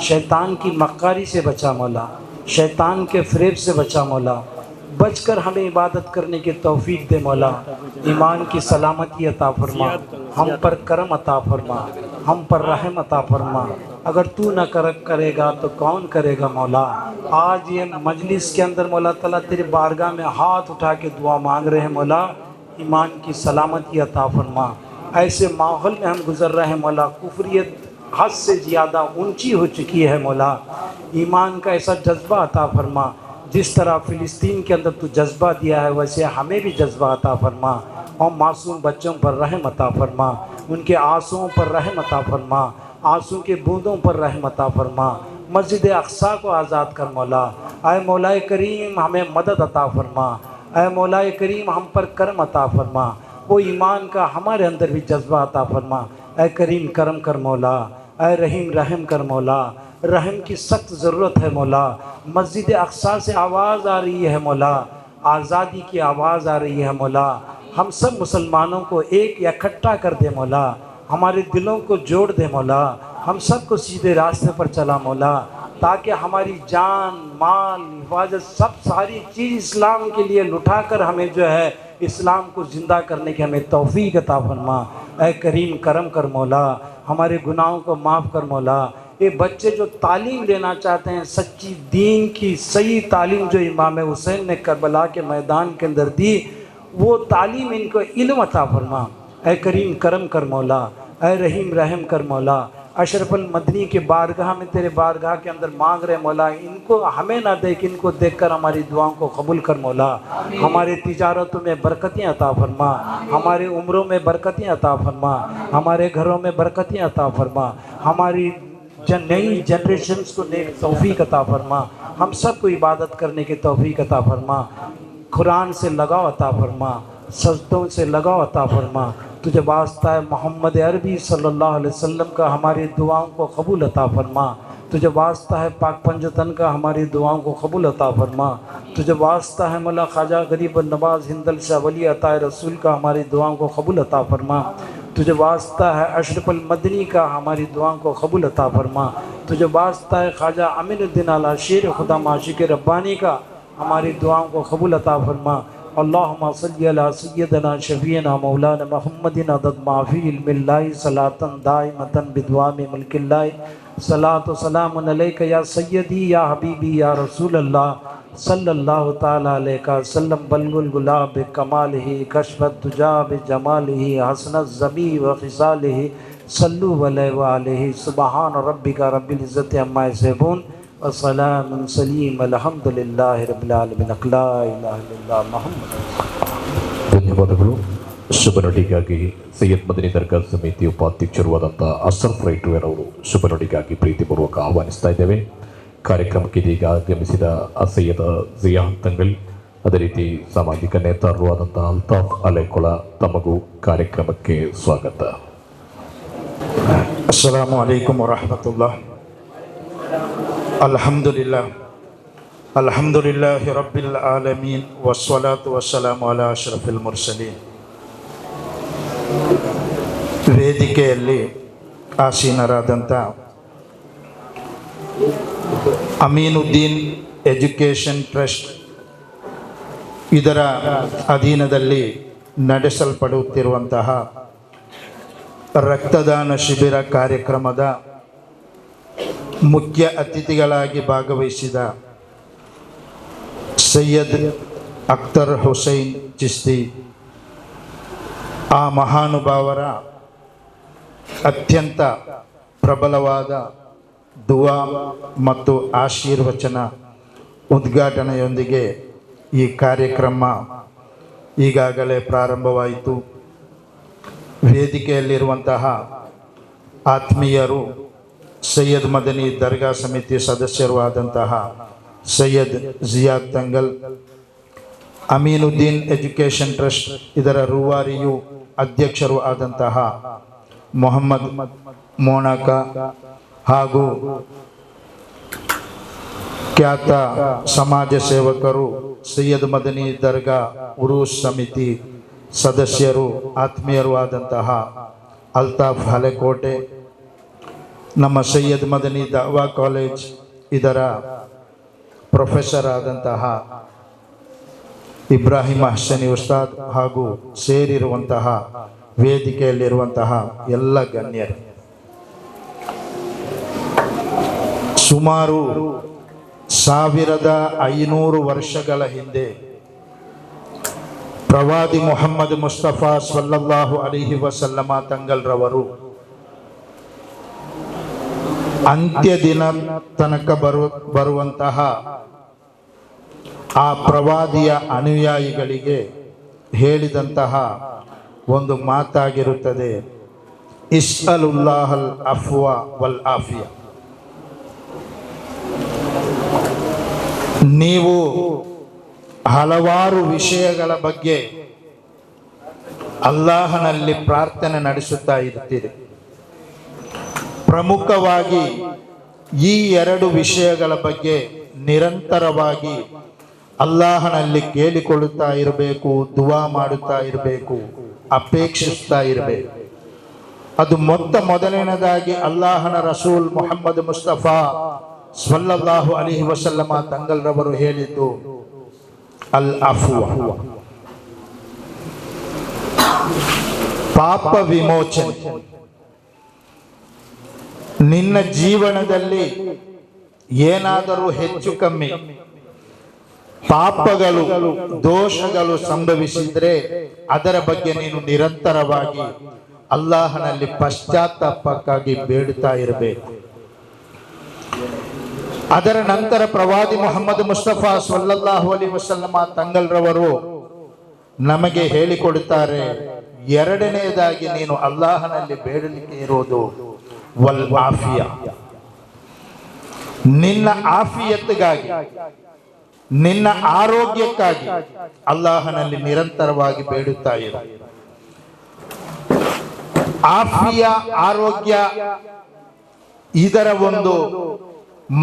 شیطان کی مکاری سے بچا مولا، شیطان کے فریب سے بچا مولا، بچ کر ہمیں عبادت کرنے کی توفیق دے مولا، ایمان کی سلامتی عطا فرما، ہم پر کرم عطا فرما، ہم پر رحم عطا فرما، اگر تو نہ کرے گا تو کون کرے گا مولا۔ آج یہ مجلس کے اندر مولا تعالیٰ تیرے بارگاہ میں ہاتھ اٹھا کے دعا مانگ رہے ہیں مولا، ایمان کی سلامتی عطا فرما۔ ایسے ماحول میں ہم گزر رہے ہیں مولا، کفریت حد سے زیادہ اونچی ہو چکی ہے مولا، ایمان کا ایسا جذبہ عطا فرما، جس طرح فلسطین کے اندر تو جذبہ دیا ہے ویسے ہمیں بھی جذبہ عطا فرما، اور معصوم بچوں پر رحم عطا فرما، ان کے آنسوؤں پر رحم عطا فرما، آنسو کے بوندوں پر رحم عطا فرما، مسجد اقصیٰ کو آزاد کر مولا۔ اے مولا کریم ہمیں مدد عطا فرما، اے مولا کریم ہم پر کرم عطا فرما، وہ ایمان کا ہمارے اندر بھی جذبہ عطا فرما۔ اے کریم کرم کر مولا، اے رحیم رحم کر مولا، رحم کی سخت ضرورت ہے مولا، مسجد اقصیٰ سے آواز آ رہی ہے مولا، آزادی کی آواز آ رہی ہے مولا، ہم سب مسلمانوں کو ایک اکٹھا کر دے مولا، ہمارے دلوں کو جوڑ دے مولا، ہم سب کو سیدھے راستے پر چلا مولا، تاکہ ہماری جان مال حفاظت سب ساری چیز اسلام کے لیے لٹا کر ہمیں جو ہے اسلام کو زندہ کرنے کی ہمیں توفیق عطا فرما۔ اے کریم کرم کر مولا، ہمارے گناہوں کو معاف کر مولا۔ یہ بچے جو تعلیم لینا چاہتے ہیں سچی دین کی صحیح تعلیم جو امام حسین نے کربلا کے میدان کے اندر دی، وہ تعلیم ان کو علم عطا فرما۔ اے کریم کرم کر مولا، اے رحیم رحم کر مولا۔ اشرف المدنی کے بارگاہ میں تیرے بارگاہ کے اندر مانگ رہے مولا، ان کو ہمیں نہ دیکھ، ان کو دیکھ کر ہماری دعاؤں کو قبول کر مولا۔ ہمارے تجارتوں میں برکتیں عطا فرما، ہمارے عمروں میں برکتیں عطا فرما، ہمارے گھروں میں برکتیں عطا فرما، ہماری نئی جنریشنز کو نیک توفیق عطا فرما، ہم سب کو عبادت کرنے کی توفیق عطا فرما، قرآن سے لگاؤ عطا فرما، سجدوں سے لگاؤ عطا فرما۔ تجھے واسطہ ہے محمد عربی صلی اللہ علیہ وسلم کا ہماری دعاؤں کو قبول عطا فرما، تجھے واسطہ ہے پاک پنجتن کا ہماری دعاؤں کو قبول عطا فرما، تجھے واسطہ ہے مولا خواجہ غریب النواز ہندل شاہ ولی عطا رسول کا ہماری دعاؤں کو قبول عطا فرما، تجھے واسطہ ہے اشرف المدنی کا ہماری دعاؤں کو قبول عطا فرما، تجھے واسطہ ہے خواجہ امین الدین اعلیٰ شیر خدا عاشق ربانی کا ہماری دعاؤں کو قبول عطا فرما۔ اللہم صلی علی سیدنا شفیعنا مولانا محمد عدد ما فی علم اللہ صلاۃ دائمۃ بدوام ملک اللہ، صلاۃ و سلام علیک یا سیدی یا حبیبی یا رسول اللہ صلی اللہ تعالیٰ علیہ وسلم، بلغ الغلا بکمالہ، کشف الدجا بجمالہ، حسن الزمی وخصالہ، صلو علیہ وآلہ، سبحان ربک رب العزت عما یصفون، وسلام سلیم، الحمدللہ رب العالمین، لا الہ الا اللہ محمد۔ ಧನ್ಯವಾದಗಳು. ಶುಭ ನುಡಿಗಾಗಿ ಸೈಯದ್ ಮದನಿ ದರ್ಗಾ ಸಮಿತಿ ಉಪಾಧ್ಯಕ್ಷರು ಆದಂಥ ಅಶ್ರಫ್ ರೈಟುವೆರವರು ಶುಭ ನುಡಿಗಾಗಿ ಪ್ರೀತಿಪೂರ್ವಕ ಆಹ್ವಾನಿಸ್ತಾ ಇದ್ದೇವೆ. ಕಾರ್ಯಕ್ರಮಕ್ಕೆ ಇದೀಗ ಆಗಮಿಸಿದ ಸೈಯದ ಜಿಯಾನ್ ತಂಗಲ್, ಅದೇ ರೀತಿ ಸಾಮಾಜಿಕ ನೇತಾರರು ಆದಂಥ ಅಲ್ತಾಫ್ ಅಲೆಕೊಳ, ತಮಗೂ ಕಾರ್ಯಕ್ರಮಕ್ಕೆ ಸ್ವಾಗತ. السلام علیکم ورحمۃ اللہ. الحمدللہ رب العالمین والصلاة والسلام علی اشرف المرسلین. ವೇದಿಕೆಯಲ್ಲಿ ಆಸೀನರಾದಂಥ ಅಮೀನುದ್ದೀನ್ ಎಜುಕೇಷನ್ ಟ್ರಸ್ಟ್ ಇದರ ಅಧೀನದಲ್ಲಿ ನಡೆಸಲ್ಪಡುತ್ತಿರುವಂತಹ ರಕ್ತದಾನ ಶಿಬಿರ ಕಾರ್ಯಕ್ರಮದ ಮುಖ್ಯ ಅತಿಥಿಗಳಾಗಿ ಭಾಗವಹಿಸಿದ ಸೈಯದ್ ಅಖ್ತರ್ ಹುಸೈನ್ ಚಿಸ್ತಿ, ಆ ಮಹಾನುಭಾವರ ಅತ್ಯಂತ ಪ್ರಬಲವಾದ ದುವಾ ಮತ್ತು ಆಶೀರ್ವಚನ ಉದ್ಘಾಟನೆಯೊಂದಿಗೆ ಈ ಕಾರ್ಯಕ್ರಮ ಈಗಾಗಲೇ ಪ್ರಾರಂಭವಾಯಿತು. ವೇದಿಕೆಯಲ್ಲಿರುವಂತಹ ಆತ್ಮೀಯರು, ಸೈಯದ್ ಮದನಿ ದರ್ಗಾ ಸಮಿತಿ ಸದಸ್ಯರು ಆದಂತಹ ಸೈಯದ್ ಜಿಯಾದ್ ತಂಗಲ್, ಅಮೀನುದ್ದೀನ್ ಎಜುಕೇಷನ್ ಟ್ರಸ್ಟ್ ಇದರ ರೂವಾರಿಯು ಅಧ್ಯಕ್ಷರು ಆದಂತಹ ಮೊಹಮ್ಮದ್ ಮೋನಾಕ ಹಾಗೂ ಖ್ಯಾತ ಸಮಾಜ ಸೇವಕರು, ಸೈಯದ್ ಮದನಿ ದರ್ಗಾ ಉರೂಸ್ ಸಮಿತಿ ಸದಸ್ಯರು, ಆತ್ಮೀಯರು ಆದಂತಹ ಅಲ್ತಾಫ್ ಹಳೆಕೋಟೆ, ನಮ್ಮ ಸೈಯದ್ ಮದನಿ ದಾವಾ ಕಾಲೇಜ್ ಇದರ ಪ್ರೊಫೆಸರ್ ಆದಂತಹ ಇಬ್ರಾಹಿಂ ಹಸನಿ ಉಸ್ತಾದ್ ಹಾಗೂ ಸೇರಿರುವಂತಹ ವೇದಿಕೆಯಲ್ಲಿರುವಂತಹ ಎಲ್ಲ ಗಣ್ಯರು, ಸುಮಾರು 1500 ವರ್ಷಗಳ ಹಿಂದೆ ಪ್ರವಾದಿ ಮೊಹಮ್ಮದ್ ಮುಸ್ತಫಾ ಸಲ್ಲಲ್ಲಾಹು ಅಲೈಹಿ ವಸಲ್ಲಮ ತಂಗಲ್ರವರು ಅಂತ್ಯ ದಿನ ತನಕ ಬರುವಂತಹ ಆ ಪ್ರವಾದಿಯ ಅನುಯಾಯಿಗಳಿಗೆ ಹೇಳಿದಂತಹ ಒಂದು ಮಾತಾಗಿರುತ್ತದೆ, ಇಸ್ಅಲುಲ್ಲಾಹಲ್ ಅಫ್ವಾ ವಲ್ ಆಫಿಯ. ನೀವು ಹಲವಾರು ವಿಷಯಗಳ ಬಗ್ಗೆ ಅಲ್ಲಾಹನಲ್ಲಿ ಪ್ರಾರ್ಥನೆ ನಡೆಸುತ್ತಾ ಇರ್ತೀರಿ. ಪ್ರಮುಖವಾಗಿ ಈ 2 ವಿಷಯಗಳ ಬಗ್ಗೆ ನಿರಂತರವಾಗಿ ಅಲ್ಲಾಹನಲ್ಲಿ ಕೇಳಿಕೊಳ್ಳುತ್ತಾ ಇರಬೇಕು, ದುವಾ ಮಾಡುತ್ತಾ ಇರಬೇಕು, ಅಪೇಕ್ಷಿಸ್ತಾ ಇರಬೇಕು. ಅದು ಮೊದಲನೇದಾಗಿ ಅಲ್ಲಾಹನ ರಸೂಲ್ ಮುಹಮ್ಮದ್ ಮುಸ್ತಫಾ ಸಲ್ಲಲ್ಲಾಹು ಅಲೈಹಿ ವಸಲ್ಲಮ ತಂಗಲ್ರವರು ಹೇಳಿದ್ದು ಅಲ್ ಅಫ್ವ, ಪಾಪ ವಿಮೋಚನೆ. ನಿನ್ನ ಜೀವನದಲ್ಲಿ ಏನಾದರೂ ಹೆಚ್ಚು ಕಮ್ಮಿ ಪಾಪಗಳು, ದೋಷಗಳು ಸಂಭವಿಸಿದ್ರೆ ಅದರ ಬಗ್ಗೆ ನೀನು ನಿರಂತರವಾಗಿ ಅಲ್ಲಾಹನಲ್ಲಿ ಪಶ್ಚಾತ್ತಾಪಕ್ಕಾಗಿ ಬೇಡುತ್ತಾ ಇರಬೇಕು. ಅದರ ನಂತರ ಪ್ರವಾದಿ ಮೊಹಮ್ಮದ್ ಮುಸ್ತಫಾ ಸಲ್ಲಲ್ಲಾಹು ಅಲೈಹಿ ವಸಲ್ಲಮ ತಂಗಲ್ರವರು ನಮಗೆ ಹೇಳಿಕೊಡುತ್ತಾರೆ, 2ನೇದಾಗಿ ನೀನು ಅಲ್ಲಾಹನಲ್ಲಿ ಬೇಡಲಿಕ್ಕೆ ಇರೋದು ವಲ್ ಆಫಿಯ, ನಿನ್ನ ಆಫಿಯತ್ಗಾಗಿ, ನಿನ್ನ ಆರೋಗ್ಯಕ್ಕಾಗಿ ಅಲ್ಲಾಹನಲ್ಲಿ ನಿರಂತರವಾಗಿ ಬೇಡುತ್ತಾ ಇರು. ಆಫಿಯ, ಆರೋಗ್ಯ, ಇದರ ಒಂದು